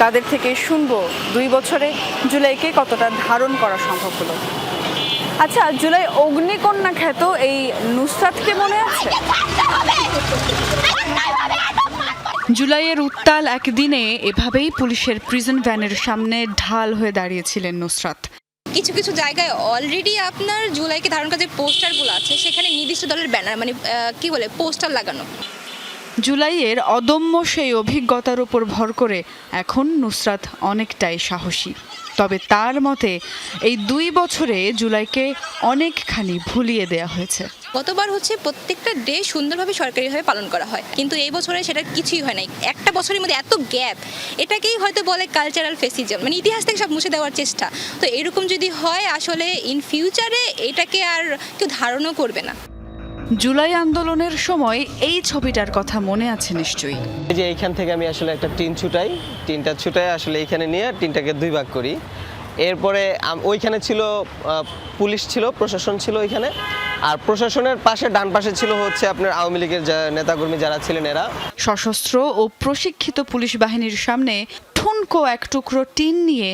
তাদের থেকে শুনবো 2 বছরে জুলাইকে কতটা ধারণ করা সম্ভব হলো। আচ্ছা, জুলাই অগ্নিকন্যা খ্যাত এই নুসরাতকে মনে আছে? জুলাইয়ের উত্তাল একদিনে এভাবেই পুলিশের প্রিজন ভ্যানের সামনে ঢাল হয়ে দাঁড়িয়েছিলেন নুসরাত। কিছু কিছু জায়গায় অলরেডি আপনার জুলাইকে ধারণ করা যে পোস্টারগুলো আছে, সেখানে নির্দিষ্ট দলের ব্যানার মানে পোস্টার লাগানো। জুলাইয়ের অদম্য সেই অভিজ্ঞতার উপর ভর করে এখন নুসরাত অনেকটাই সাহসী। তবে তার মতে এই 2 বছরে জুলাইকে অনেকখানি ভুলিয়ে দেয়া হয়েছে। গতবার হচ্ছে প্রত্যেকটা ডে সুন্দরভাবে সরকারিভাবে পালন করা হয়, কিন্তু এই বছরে সেটা কিছুই হয় নাই। একটা বছরের মধ্যে এত গ্যাপ, এটাকেই হয়তো বলে কালচারাল ফেসিজম, মানে ইতিহাস থেকে সব মুছে দেওয়ার চেষ্টা। তো এরকম যদি হয়, আসলে ইন ফিউচারে এটাকে আর কেউ ধারণও করবে না। জুলাই আন্দোলনের সময় এই ছবিটার কথা মনে আছে নিশ্চয়ই। এই যে এইখান থেকে আমি আসলে একটা টিন ছুটাই, টিনটা ছুটাই আসলে এইখানে নিয়ে টিনটাকে 2 ভাগ করি। এরপরে ওইখানে ছিল পুলিশ ছিল, প্রশাসন ছিল ওইখানে, আর প্রশাসনের পাশে ডান পাশে ছিল হচ্ছে আপনার আওয়ামী লীগের নেতাকর্মী যারা ছিলেন এরা। সশস্ত্র ও প্রশিক্ষিত পুলিশ বাহিনীর সামনে ঠুনকো এক টুকরো টিন নিয়ে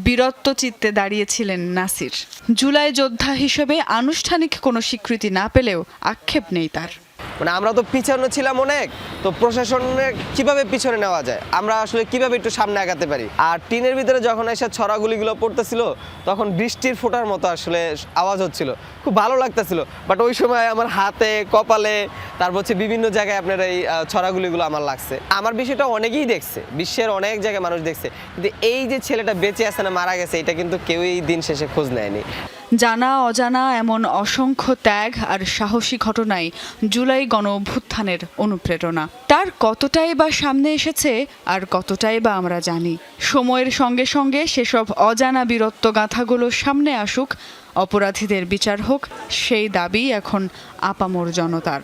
বীরত্ব চিত্তে দাঁড়িয়েছিলেন নাসির। জুলাই যোদ্ধা হিসেবে আনুষ্ঠানিক কোনো স্বীকৃতি না পেলেও আক্ষেপ নেই তার। মানে আমরা তো পিছনে ছিলাম অনেক, তো প্রশাসনের কিভাবে পিছনে নেওয়া যায়, আমরা আসলে কিভাবে একটু সামনে আগাতে পারি। আর টিনের ভিতরে যখন এসে ছড়াগুলিগুলো পড়তেছিল, তখন বৃষ্টির ফোঁটার মতো আসলে আওয়াজ হচ্ছিল, খুব ভালো লাগতেছিল। বাট ওই সময় আমার হাতে, কপালে, তারপর হচ্ছে বিভিন্ন জায়গায় আপনার এই ছড়াগুলিগুলো আমার লাগছে। আমার বিষয়টা অনেকেই দেখছে, বিশ্বের অনেক জায়গায় মানুষ দেখছে, কিন্তু এই যে ছেলেটা বেঁচে আছে না মারা গেছে, এটা কিন্তু কেউই দিন শেষে খোঁজ নেয়নি। জানা অজানা এমন অসংখ্য ত্যাগ আর সাহসী ঘটনায় জুলাই গণ অভ্যুত্থানের অনুপ্রেরণা। তার কতটাই বা সামনে এসেছে আর কতটাই বা আমরা জানি। সময়ের সঙ্গে সঙ্গে সেসব অজানা বীরত্ব গাথাগুলো সামনে আসুক, অপরাধীদের বিচার হোক, সেই দাবি এখন আপামর জনতার।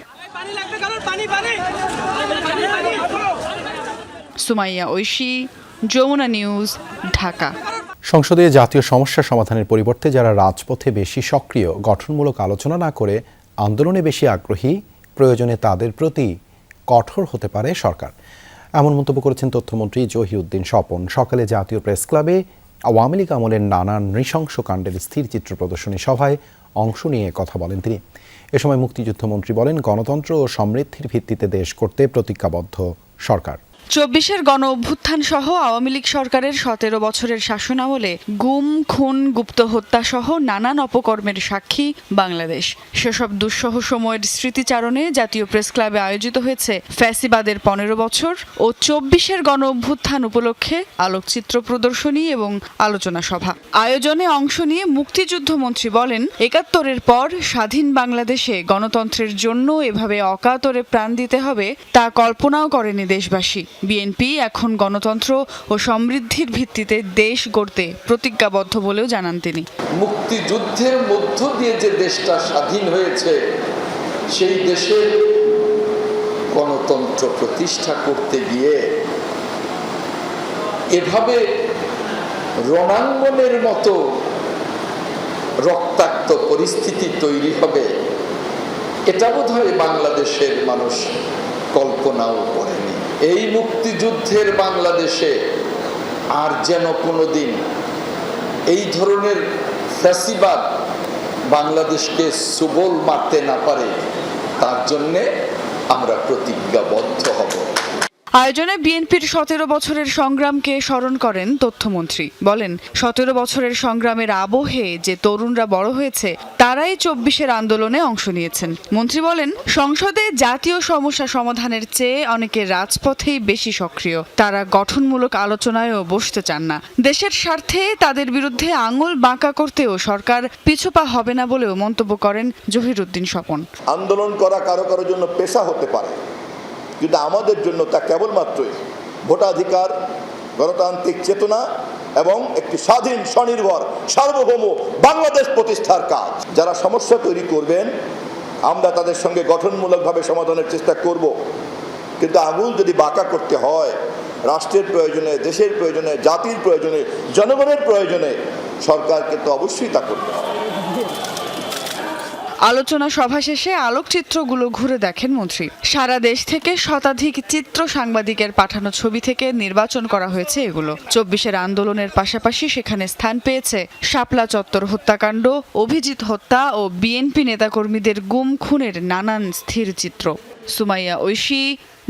সুমাইয়া ঐশী, যমুনা নিউজ, ঢাকা। সংসদে জাতীয় সমস্যা সমাধানের পরিবর্তে যারা রাজপথে বেশি সক্রিয়, গঠনমূলক আলোচনা না করে আন্দোলনে বেশি আগ্রহী, প্রয়োজনে তাদের প্রতি কঠোর হতে পারে সরকার। এমন মন্তব্য করেছেন তথ্যমন্ত্রী জহিউদ্দিন স্বপন। সকালে জাতীয় প্রেস ক্লাবে আওয়ামী লীগ আমলের নানান নৃশংস কাণ্ডের স্থির চিত্র প্রদর্শনী সভায় অংশ নিয়ে কথা বলেন তিনি। এ সময় মুক্তিযুদ্ধমন্ত্রী বলেন, গণতন্ত্র ও সমৃদ্ধির ভিত্তিতে দেশ করতে প্রতিজ্ঞাবদ্ধ সরকার। 24-এর গণ অভ্যুত্থান সহ আওয়ামী লীগ সরকারের 17 বছরের শাসনামলে গুম, খুন, গুপ্ত হত্যা সহ নানান অপকর্মের সাক্ষী বাংলাদেশ। সেসব দুঃসহ সময়ের স্মৃতিচারণে জাতীয় প্রেস ক্লাবে আয়োজিত হয়েছে ফ্যাসিবাদের 15 বছর ও 24-এর গণ অভ্যুত্থান উপলক্ষে আলোকচিত্র প্রদর্শনী এবং আলোচনা সভা। আয়োজনে অংশ নিয়ে মুক্তিযুদ্ধমন্ত্রী বলেন, 71-এর পর স্বাধীন বাংলাদেশে গণতন্ত্রের জন্য এভাবে অকাতরে প্রাণ দিতে হবে তা কল্পনাও করেনি দেশবাসী। বিএনপি এখন গণতন্ত্র ও সমৃদ্ধির ভিত্তিতে দেশ গড়তে প্রতিজ্ঞাবদ্ধ বলেও জানান তিনি। মুক্তিযুদ্ধের মধ্য দিয়ে যে দেশটা স্বাধীন হয়েছে সেই দেশের গণতন্ত্র প্রতিষ্ঠা করতে গিয়ে এভাবে রণাঙ্গনের মতো রক্তাক্ত পরিস্থিতি তৈরি হবে এটা বোধহয় বাংলাদেশের মানুষ কল্পনাও করেনি। এই মুক্তিযুদ্ধের বাংলাদেশে আর যেন কোনোদিন এই ধরনের ফ্যাসিবাদ বাংলাদেশকে সুবল মারতে না পারে তার জন্যে আমরা প্রতিজ্ঞাবদ্ধ হব। আয়োজনে বিএনপির 17 বছরের সংগ্রামকে স্মরণ করেন তথ্যমন্ত্রী। বলেন, 17 বছরের সংগ্রামের আবহে যে তরুণরা বড় হয়েছে তারাই 24-এর আন্দোলনে অংশ নিয়েছেন। মন্ত্রী বলেন, সংসদে জাতীয় সমস্যা সমাধানের চেয়ে অনেকে রাজপথেই বেশি সক্রিয়। তারা গঠনমূলক আলোচনায়ও বসতে চান না। দেশের স্বার্থে তাদের বিরুদ্ধে আঙুল বাঁকা করতেও সরকার পিছুপা হবে না বলেও মন্তব্য করেন জহিরুদ্দিন স্বপন। আন্দোলন করা কারো কারোর জন্য পেশা হতে পারে, কিন্তু আমাদের জন্য তা কেবলমাত্রই ভোটাধিকার, গণতান্ত্রিক চেতনা এবং একটি স্বাধীন, স্বনির্ভর, সার্বভৌম বাংলাদেশ প্রতিষ্ঠার কাজ। যারা সমস্যা তৈরি করবেন আমরা তাদের সঙ্গে গঠনমূলকভাবে সমাধানের চেষ্টা করব, কিন্তু আঙুল যদি বাঁকা করতে হয় রাষ্ট্রের প্রয়োজনে, দেশের প্রয়োজনে, জাতির প্রয়োজনে, জনগণের প্রয়োজনে, সরকারকে তো অবশ্যই তা করতে হবে। আলোচনা সভা শেষে আলোকচিত্রগুলো ঘুরে দেখেন মন্ত্রী। সারা দেশ থেকে শতাধিক চিত্র সাংবাদিকের পাঠানো ছবি থেকে নির্বাচন করা হয়েছে এগুলো। 24-এর আন্দোলনের পাশাপাশি সেখানে স্থান পেয়েছে শাপলা চত্বর হত্যাকাণ্ড, অভিজিৎ হত্যা ও বিএনপি নেতাকর্মীদের গুম খুনের নানান স্থির চিত্র। সুমাইয়া ঐশী,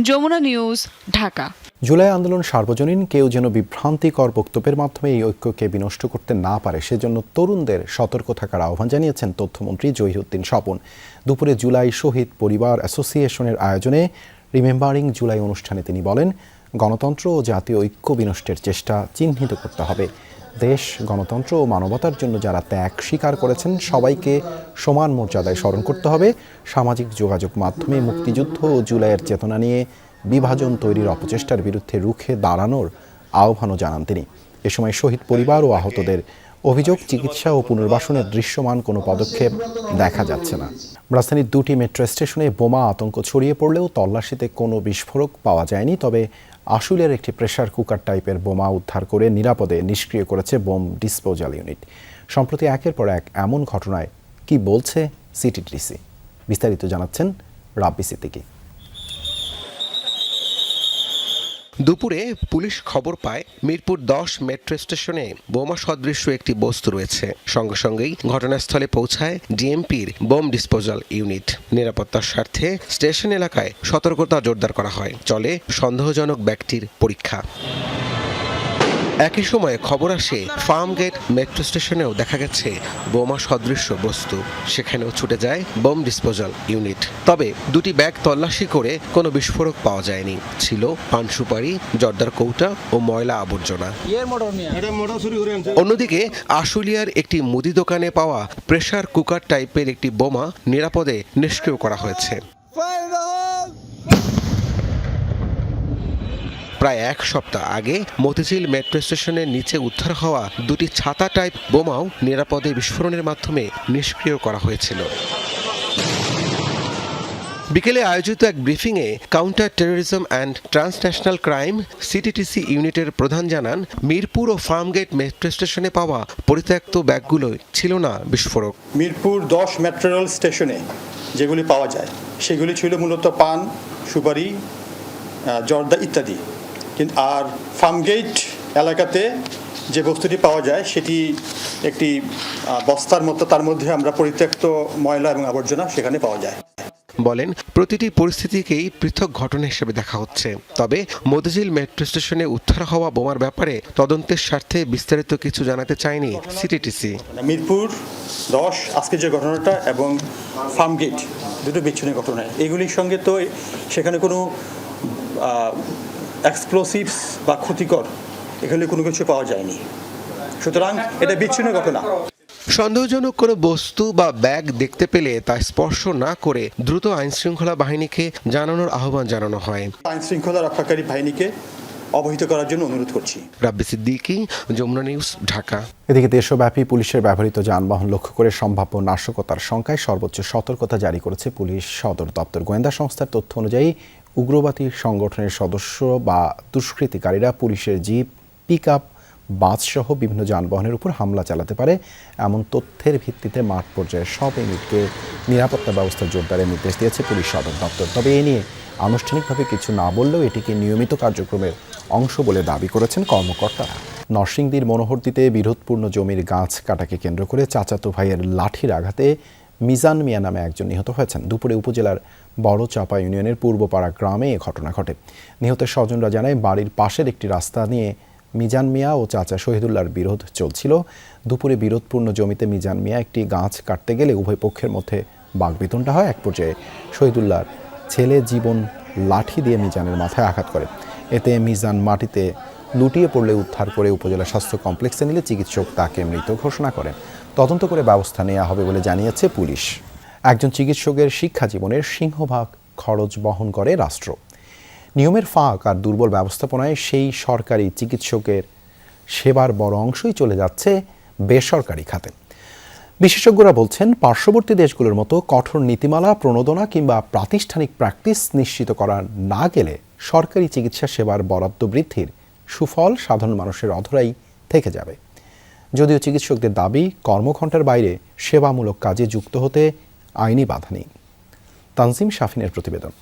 যমুনা নিউজ, ঢাকা। জুলাই আন্দোলন সার্বজনীন, কেউ যেন বিভ্রান্তিকর বক্তব্যের মাধ্যমে এই ঐক্যকে বিনষ্ট করতে না পারে সেজন্য তরুণদের সতর্ক থাকার আহ্বান জানিয়েছেন তথ্যমন্ত্রী জহিরুদ্দিন স্বপন। দুপুরে জুলাই শহীদ পরিবার অ্যাসোসিয়েশনের আয়োজনে রিমেম্বারিং জুলাই অনুষ্ঠানে তিনি বলেন, গণতন্ত্র ও জাতীয় ঐক্য বিনষ্টের চেষ্টা চিহ্নিত করতে হবে। দেশ, গণতন্ত্র ও মানবতার জন্য যারা ত্যাগ স্বীকার করেছেন সবাইকে সমান মর্যাদায় স্মরণ করতে হবে। সামাজিক যোগাযোগ মাধ্যমে মুক্তিযুদ্ধ ও জুলাইয়ের চেতনা নিয়ে বিভাজন তৈরির অপচেষ্টার বিরুদ্ধে রুখে দাঁড়ানোর আহ্বানও জানান তিনি। এ সময় শহীদ পরিবার ও আহতদের অভিযোগ, চিকিৎসা ও পুনর্বাসনের দৃশ্যমান কোনো পদক্ষেপ দেখা যাচ্ছে না। রাজধানীর 2টি মেট্রো স্টেশনে বোমা আতঙ্ক ছড়িয়ে পড়লেও তল্লাশিতে কোনো বিস্ফোরক পাওয়া যায়নি। তবে আশুলিয়ার একটি প্রেসার কুকার টাইপের বোমা উদ্ধার করে নিরাপদে নিষ্ক্রিয় করেছে বোম ডিসপোজাল ইউনিট। সম্প্রতি একের পর এক এমন ঘটনায় কি বলছে সিটিডিসি, বিস্তারিত জানাচ্ছেন রাব্বি সিদ্দিকী। দুপুরে পুলিশ খবর পায় মিরপুর 10 মেট্রো স্টেশনে বোমা সদৃশ্য একটি বস্তু রয়েছে। সঙ্গে সঙ্গেই ঘটনাস্থলে পৌঁছায় ডিএমপির বোম ডিসপোজাল ইউনিট। নিরাপত্তার স্বার্থে স্টেশন এলাকায় সতর্কতা জোরদার করা হয়। চলে সন্দেহজনক ব্যক্তির পরীক্ষা। একই সময়ে খবর আসে ফার্মগেট মেট্রো স্টেশনেও দেখা গেছে বোমা সদৃশ্য বস্তু। সেখানেও ছুটে যায় বোম ডিসপোজাল ইউনিট। তবে দুটি ব্যাগ তল্লাশি করে কোনো বিস্ফোরক পাওয়া যায়নি। ছিল পান সুপারি, জর্দার কৌটা ও ময়লা আবর্জনা। অন্যদিকে আশুলিয়ার একটি মুদি দোকানে পাওয়া প্রেসার কুকার টাইপের একটি বোমা নিরাপদে নিষ্ক্রিয় করা হয়েছে। প্রায় এক সপ্তাহ আগে মতিঝিল মেট্রো স্টেশনের নিচে উদ্ধার হওয়া দুটি ছাতা টাইপ বোমাও নিরাপদে বিস্ফোরণের মাধ্যমে নিষ্ক্রিয় করা হয়েছিল। বিকেলে আয়োজিত এক ব্রিফিংয়ে counter terrorism and transnational crime CTTC ইউনিটের প্রধান জানান, মিরপুর ও ফার্মগেট মেট্রো স্টেশনে পাওয়া পরিত্যক্ত ব্যাগগুলো ছিল না বিস্ফোরক। মিরপুর 10 মেট্রো রেল স্টেশনে যেগুলি পাওয়া যায় সেগুলি ছিল মূলত পান, সুপারি, জর্দা ইত্যাদি। কিন্তু আর ফার্মগেট এলাকাতে যে বস্তুটি পাওয়া যায় সেটি একটি বস্তার মতো, তার মধ্যে আমরা পরিত্যক্ত ময়লা এবং আবর্জনা সেখানে পাওয়া যায়। বলেন, প্রতিটি পরিস্থিতিকেই পৃথক ঘটনা হিসেবে দেখা হচ্ছে। তবে মতিঝিল মেট্রো স্টেশনে উদ্ধার হওয়া বোমার ব্যাপারে তদন্তের স্বার্থে বিস্তারিত কিছু জানাতে চায়নি সিটিটিসি। মিরপুর 10 আজকে যে ঘটনাটা এবং ফার্মগেট দুটো বিচ্ছিন্ন ঘটনা, এগুলির সঙ্গে তো সেখানে কোনো এক্সপ্লোসিভস বা ক্ষতিকর এখানে কোনো কিছু পাওয়া যায়নি, সুতরাং এটা বিচ্ছিন্ন ঘটনা। সন্দেহজনক কোনো বস্তু বা ব্যাগ দেখতে পেলে তা স্পর্শ না করে দ্রুত আইনশৃঙ্খলা বাহিনীকে জানানোর আহ্বান জানানো হয়। আইনশৃঙ্খলা রক্ষাকারী বাহিনীকে অবহিত করার জন্য অনুরোধ করছি। রাব্বি সিদ্দিকী, যমুনা নিউজ, ঢাকা। এদিকে দেশব্যাপী পুলিশের ব্যবহৃত যানবাহন লক্ষ্য করে সম্ভাব্য নাশকতার শঙ্কায় সর্বোচ্চ সতর্কতা জারি করেছে পুলিশ সদর দপ্তর। গোয়েন্দা সংস্থার তথ্য অনুযায়ী উগ্রবাদী সংগঠনের সদস্য বা দুষ্কৃতিকারীরা পুলিশের জিপ, পিকআপ, বাসসহ বিভিন্ন যানবাহনের উপর হামলা চালাতে পারে। এমন তথ্যের ভিত্তিতে মাঠ পর্যায়ে সব ইউনিটকে নিরাপত্তা ব্যবস্থা জোরদারের নির্দেশ দিয়েছে পুলিশ সদর দপ্তর। তবে এ নিয়ে আনুষ্ঠানিকভাবে কিছু না বললেও এটিকে নিয়মিত কার্যক্রমের অংশ বলে দাবি করেছেন কর্মকর্তারা। নরসিংদীর মনোহরদীতে বিরোধপূর্ণ জমির গাছ কাটাকে কেন্দ্র করে চাচাতো ভাইয়ের লাঠির আঘাতে মিজান মিয়া নামে একজন নিহত হয়েছেন। দুপুরে উপজেলার বড় চাপা ইউনিয়নের পূর্বপাড়া গ্রামে এ ঘটনা ঘটে। নিহতের স্বজনরা জানায়, বাড়ির পাশের একটি রাস্তা নিয়ে মিজান মিয়া ও চাচা শহীদুল্লাহর বিরোধ চলছিল। দুপুরে বিরোধপূর্ণ জমিতে মিজান মিয়া একটি গাছ কাটতে গেলে উভয় পক্ষের মধ্যে বাকবিতণ্ডা হয়। এক পর্যায়ে শহীদুল্লাহর ছেলে জীবন লাঠি দিয়ে মিজানের মাথায় আঘাত করে। এতে মিজান মাটিতে লুটিয়ে পড়লে উদ্ধার করে উপজেলা স্বাস্থ্য কমপ্লেক্সে নিলে চিকিৎসক তাকে মৃত ঘোষণা করেন। তদন্ত করে ব্যবস্থা নেওয়া হবে বলে জানিয়েছে পুলিশ। একজন চিকিৎসকের শিক্ষা জীবনের সিংহভাগ খরচ বহন করে রাষ্ট্র। নিয়মের ফাঁক আর দুর্বল ব্যবস্থাপনায় সেই সরকারি চিকিৎসকের সেবার বড় অংশই চলে যাচ্ছে বেসরকারি খাতে। বিশেষজ্ঞরা বলছেন, পার্শ্ববর্তী দেশগুলোর মতো কঠোর নীতিমালা, প্রণোদনা কিংবা প্রাতিষ্ঠানিক প্র্যাকটিস নিশ্চিত করা না গেলে সরকারি চিকিৎসা সেবার বরাদ্দ বৃদ্ধির সুফল সাধারণ মানুষের অধরাই থেকে যাবে। যদিও চিকিৎসকদের দাবি, কর্মঘণ্টার বাইরে সেবামূলক কাজে যুক্ত হতে আইনি বাধা নেই। তানজিম শাফিনের প্রতিবেদন।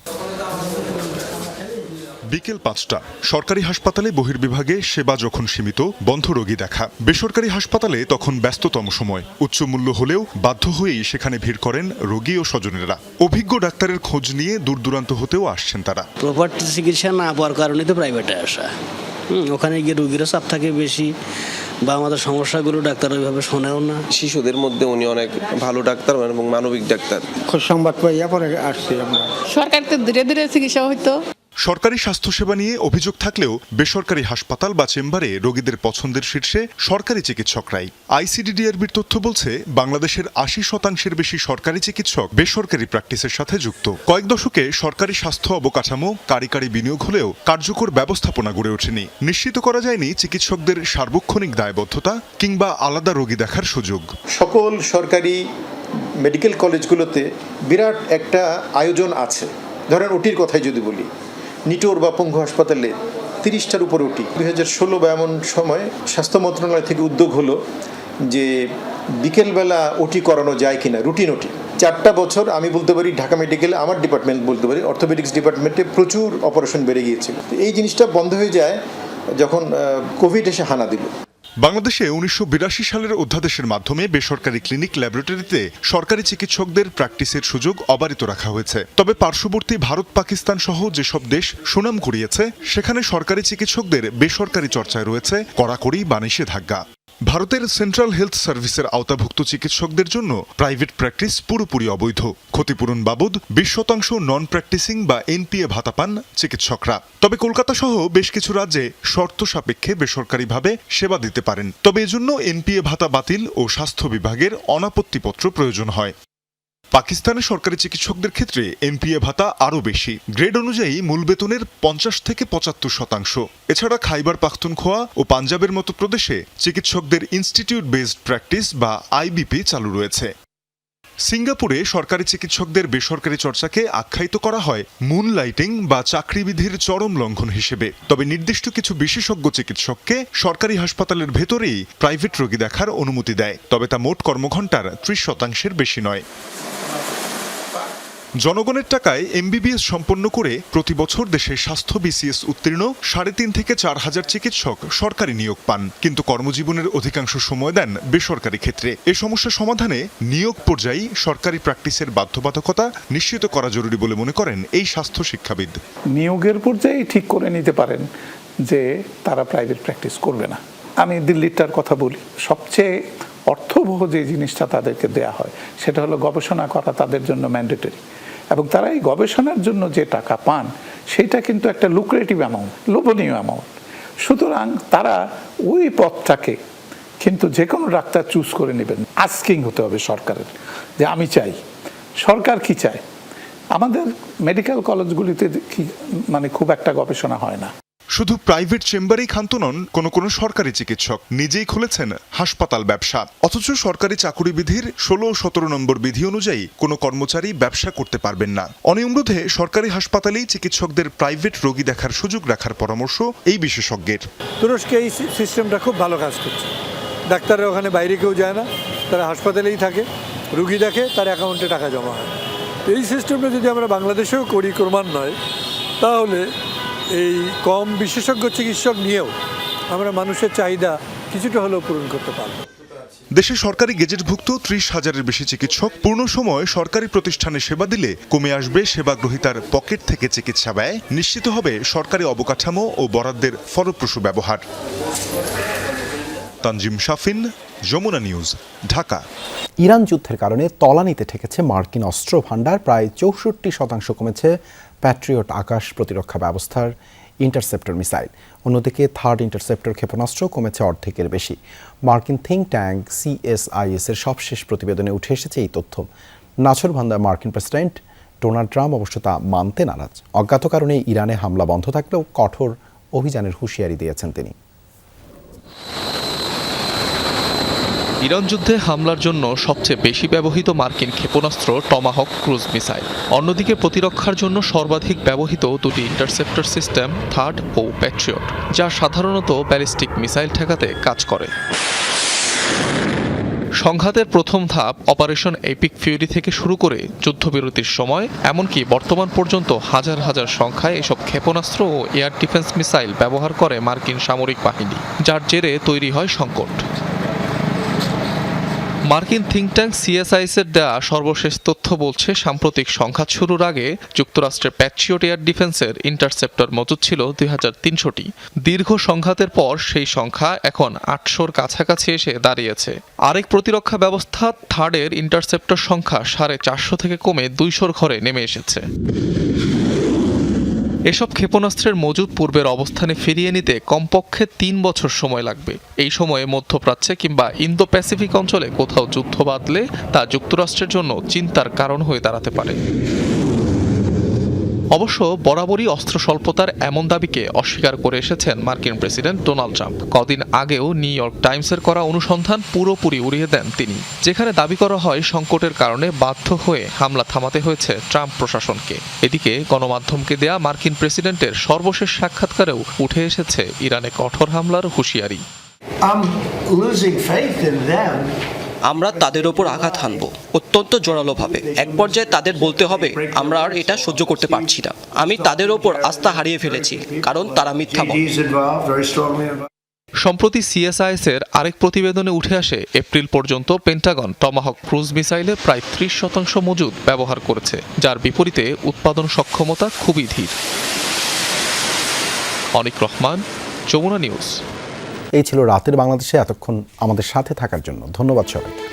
বিকেল 5টা, সরকারি হাসপাতালে বহির্বিভাগে সেবা যখন সীমিত, বন্ধ রোগী দেখা। বেসরকারি হাসপাতালে তখন ব্যস্ততম সময়। উচ্চ মূল্য হলেও বাধ্য হয়েই সেখানে ভিড় করেন রোগী ও স্বজনেরা। অভিজ্ঞ ডাক্তারের খোঁজ নিয়ে দূর দূরান্ত হতেও আসছেন তারা। প্রপার চিকিৎসা না পাওয়ার কারণে তো প্রাইভেটে আসা। ওখানে গিয়ে রোগীরও চাপ থাকে বেশি, বা আমাদের সমস্যাগুলো ডাক্তার ওইভাবে শোনেও না। শিশুদের মধ্যে উনি অনেক ভালো ডাক্তার এবং মানবিক ডাক্তার। খোঁজ সংবাদ পাইয়া পরে আসছি আমরা। সরকার তো ধীরে ধীরে চিকিৎসা হইতো। সরকারি স্বাস্থ্যসেবা নিয়ে অভিযোগ থাকলেও বেসরকারি হাসপাতাল বা চেম্বারে রোগীদের পছন্দের শীর্ষে সরকারি চিকিৎসকরাই। আইসিডিডিআরবির তথ্য বলছে, বাংলাদেশের ৮০% বেশি সরকারি চিকিৎসক বেসরকারি প্র্যাকটিসের সাথে যুক্ত। কয়েক দশকে সরকারি স্বাস্থ্য অবকাঠামো কারিগরি বিনিয়োগ হলেও কার্যকর ব্যবস্থাপনা গড়ে ওঠেনি। নিশ্চিত করা যায়নি চিকিৎসকদের সার্বক্ষণিক দায়বদ্ধতা কিংবা আলাদা রোগী দেখার সুযোগ। সকল সরকারি মেডিকেল কলেজগুলোতে বিরাট একটা আয়োজন আছে। ধরেন ওটির কথাই যদি বলি, নিটোর বা পঙ্গু হাসপাতালে 30টার উপর ওটি। 2016 বা এমন সময় স্বাস্থ্য মন্ত্রণালয় থেকে উদ্যোগ হলো যে বিকেলবেলা ওটি করানো যায় কিনা, রুটিন ওটি। 4টা বছর আমি বলতে পারি ঢাকা মেডিকেলে, আমার ডিপার্টমেন্ট বলতে পারি, অর্থোপেডিক্স ডিপার্টমেন্টে প্রচুর অপারেশন বেড়ে গিয়েছিল। এই জিনিসটা বন্ধ হয়ে যায় যখন কোভিড এসে হানা দিল। বাংলাদেশে 1982 সালের অধ্যাদেশের মাধ্যমে বেসরকারি ক্লিনিক ল্যাবরেটরিতে সরকারি চিকিৎসকদের প্র্যাকটিসের সুযোগ অবারিত রাখা হয়েছে। তবে পার্শ্ববর্তী ভারত, পাকিস্তান সহ যেসব দেশ সুনাম কুড়িয়েছে, সেখানে সরকারি চিকিৎসকদের বেসরকারি চর্চায় রয়েছে কড়াকড়ি বা নিষেধাজ্ঞা। ভারতের সেন্ট্রাল হেলথ সার্ভিসের আওতাভুক্ত চিকিৎসকদের জন্য প্রাইভেট প্র্যাকটিস পুরোপুরি অবৈধ। ক্ষতিপূরণ বাবদ 20% নন প্র্যাকটিসিং বা এনপিএ ভাতা পান চিকিৎসকরা। তবে কলকাতা সহ বেশ কিছু রাজ্যে শর্ত সাপেক্ষে বেসরকারিভাবে সেবা দিতে পারেন। তবে এজন্য এনপিএ ভাতা বাতিল ও স্বাস্থ্য বিভাগের অনাপত্তিপত্র প্রয়োজন হয়। পাকিস্তানের সরকারি চিকিৎসকদের ক্ষেত্রে এনপিএ ভাতা আরও বেশি। গ্রেড অনুযায়ী মূল বেতনের 50 থেকে 75%। এছাড়া খাইবার পাখতুনখোয়া ও পাঞ্জাবের মতো প্রদেশে চিকিৎসকদের ইনস্টিটিউট বেসড প্র্যাকটিস বা আইবিপি চালু রয়েছে। সিঙ্গাপুরে সরকারি চিকিৎসকদের বেসরকারি চর্চাকে আখ্যায়িত করা হয় মুন লাইটিং বা চাকরিবিধির চরম লঙ্ঘন হিসেবে। তবে নির্দিষ্ট কিছু বিশেষজ্ঞ চিকিৎসককে সরকারি হাসপাতালের ভেতরেই প্রাইভেট রোগী দেখার অনুমতি দেয়। তবে তা মোট কর্মঘণ্টার 30% বেশি নয়। জনগণের টাকায় MBBS সম্পন্ন করে প্রতি বছর দেশে স্বাস্থ্য BCS উত্তীর্ণ 3.5 থেকে 4,000 চিকিৎসক সরকারি নিয়োগ পান, কিন্তু কর্মজীবনের অধিকাংশ সময় দেন বেসরকারি ক্ষেত্রে। এই সমস্যা সমাধানে নিয়োগ পর্যায়ে সরকারি প্র্যাকটিসের বাধ্যবাধকতা নিশ্চিত করা জরুরি বলে মনে করেন এই স্বাস্থ্য শিক্ষাবিদ। নিয়োগের পর্যায়ে ঠিক করে নিতে পারেন যে তারা প্রাইভেট প্র্যাকটিস করবে না। আমি দিল্লিটার কথা বলি, সবচেয়ে অর্থবহ যে জিনিসটা তাদেরকে দেয়া হয় সেটা হলো গবেষণা করা তাদের জন্য ম্যান্ডেটরি, এবং তারা এই গবেষণার জন্য যে টাকা পান সেটা কিন্তু একটা লুক্রেটিভ অ্যামাউন্ট, লোভনীয় অ্যামাউন্ট। সুতরাং তারা ওই পথটাকে কিন্তু যে কোনো ডাক্তার চুজ করে নেবেন। আস্কিং হতে হবে সরকারের যে আমি চাই, সরকার কি চায়। আমাদের মেডিকেল কলেজগুলিতে মানে খুব একটা গবেষণা হয় না। শুধু প্রাইভেট চেম্বারেই ক্ষান্ত নন কোনো সরকারি চিকিৎসক, নিজেই খুলেছেন হাসপাতাল ব্যবসা। অথচ সরকারি চাকুরি বিধির 16 ও 17 নম্বর বিধি অনুযায়ী কোনো কর্মচারী ব্যবসা করতে পারবেন না। অনিয়ম রোধে সরকারি হাসপাতালেই চিকিৎসকদের প্রাইভেট রোগী দেখার সুযোগ রাখার পরামর্শ এই বিশেষজ্ঞের। তুরস্কে এই সিস্টেমটা খুব ভালো কাজ করছে। ডাক্তাররা ওখানে বাইরে কেউ যায় না, তারা হাসপাতালেই থাকে, রুগী দেখে, তার অ্যাকাউন্টে টাকা জমা হয়। এই সিস্টেমটা যদি আমরা বাংলাদেশেও করি ক্রমান্বয়ে, তাহলে এই কম বিশেষজ্ঞ চিকিৎসক নিয়েও আমরা মানুষের চাহিদা কিছুটা হলেও পূরণ করতে পারব। দেশে সরকারি গেজেটভুক্ত 30,000-এর বেশি চিকিৎসক পূর্ণ সময় সরকারি প্রতিষ্ঠানে সেবা দিলে কমে আসবে সেবাগ্রহীতার পকেট থেকে চিকিৎসা ব্যয়, নিশ্চিত হবে সরকারি অবকাঠামো ও বরাদ্দের ফলপ্রসূ ব্যবহার। তানজিম শাফিন, যমুনা নিউজ, ঢাকা। ইরান যুদ্ধের কারণে তলানিতে ঠেকেছে মার্কিন অস্ত্র ভান্ডার, প্রায় 64% কমেছে প্যাট্রিয়ট আকাশ প্রতিরক্ষা ব্যবস্থার ইন্টারসেপ্টর মিসাইল। অন্যদিকে থার্ড ইন্টারসেপ্টর ক্ষেপণাস্ত্র কমেছে অর্ধেকের বেশি। মার্কিন থিঙ্ক ট্যাঙ্ক CSIS এর সবশেষ প্রতিবেদনে উঠে এসেছে এই তথ্য। নাছোড়বান্দার মার্কিন প্রেসিডেন্ট ডোনাল্ড ট্রাম্প অবশ্য তা মানতে নারাজ। অজ্ঞাত কারণে ইরানে হামলা বন্ধ থাকলেও কঠোর অভিযানের হুঁশিয়ারি দিয়েছেন তিনি। ইরান যুদ্ধে হামলার জন্য সবচেয়ে বেশি ব্যবহৃত মার্কিন ক্ষেপণাস্ত্র টমাহক ক্রুজ মিসাইল। অন্যদিকে প্রতিরক্ষার জন্য সর্বাধিক ব্যবহৃত দুটি ইন্টারসেপ্টর সিস্টেম থার্ড ও প্যাট্রিয়ট, যা সাধারণত ব্যালিস্টিক মিসাইল ঠেকাতে কাজ করে। সংঘাতের প্রথম ধাপ অপারেশন এপিক ফিউরি থেকে শুরু করে যুদ্ধবিরতির সময় এমনকি বর্তমান পর্যন্ত হাজার হাজার সংখ্যায় এসব ক্ষেপণাস্ত্র ও এয়ার ডিফেন্স মিসাইল ব্যবহার করে মার্কিন সামরিক বাহিনী, যার জেরে তৈরি হয় সংকট। মার্কিন থিঙ্ক ট্যাঙ্ক CSIS এর দেয়া সর্বশেষ তথ্য বলছে, সাম্প্রতিক সংঘাত শুরুর আগে যুক্তরাষ্ট্রের প্যাট্রিয়ট এয়ার ডিফেন্সের ইন্টারসেপ্টর মজুদ ছিল 2300টি। দীর্ঘ সংঘাতের পর সেই সংখ্যা এখন 800-র কাছাকাছি এসে দাঁড়িয়েছে। আরেক প্রতিরক্ষা ব্যবস্থা থার্ডের ইন্টারসেপ্টর সংখ্যা 450 থেকে কমে 200-র ঘরে নেমে এসেছে। এসব ক্ষেপণাস্ত্রের মজুদ পূর্বের অবস্থানে ফিরিয়ে নিতে কমপক্ষে 3 বছর সময় লাগবে। এই সময়ে মধ্যপ্রাচ্যে কিংবা ইন্দো প্যাসিফিক অঞ্চলে কোথাও যুদ্ধ বাঁধলে তা যুক্তরাষ্ট্রের জন্য চিন্তার কারণ হয়ে দাঁড়াতে পারে। অবশ্য বরাবরই অস্ত্র স্বল্পতার এমন দাবিকে অস্বীকার করে এসেছেন মার্কিন প্রেসিডেন্ট ডোনাল্ড ট্রাম্প। কদিন আগেও নিউ ইয়র্ক টাইমসের করা অনুসন্ধান পুরোপুরি উড়িয়ে দেন তিনি, যেখানে দাবি করা হয় সংকটের কারণে বাধ্য হয়ে হামলা থামাতে হয়েছে ট্রাম্প প্রশাসনকে। এদিকে গণমাধ্যমকে দেয়া মার্কিন প্রেসিডেন্টের সর্বশেষ সাক্ষাৎকারেও উঠে এসেছে ইরানে কঠোর হামলার হুঁশিয়ারি। আমরা তাদের ওপর আঘাত হানব, অত্যন্ত জোরালোভাবে। এক পর্যায়ে তাদের বলতে হবে আমরা আর এটা সহ্য করতে পারছি না। আমি তাদের ওপর আস্থা হারিয়ে ফেলেছি, কারণ তারা মিথ্যা বলে। সম্প্রতি CSIS এর আরেক প্রতিবেদনে উঠে আসে, এপ্রিল পর্যন্ত পেন্টাগন টমাহক ক্রুজ মিসাইলের প্রায় 30% মজুদ ব্যবহার করেছে, যার বিপরীতে উৎপাদন সক্ষমতা খুবই ধীর। অনিক রহমান, যমুনা নিউজ। এই ছিল রাতের বাংলাদেশে। এতক্ষণ আমাদের সাথে থাকার জন্য ধন্যবাদ সবাইকে।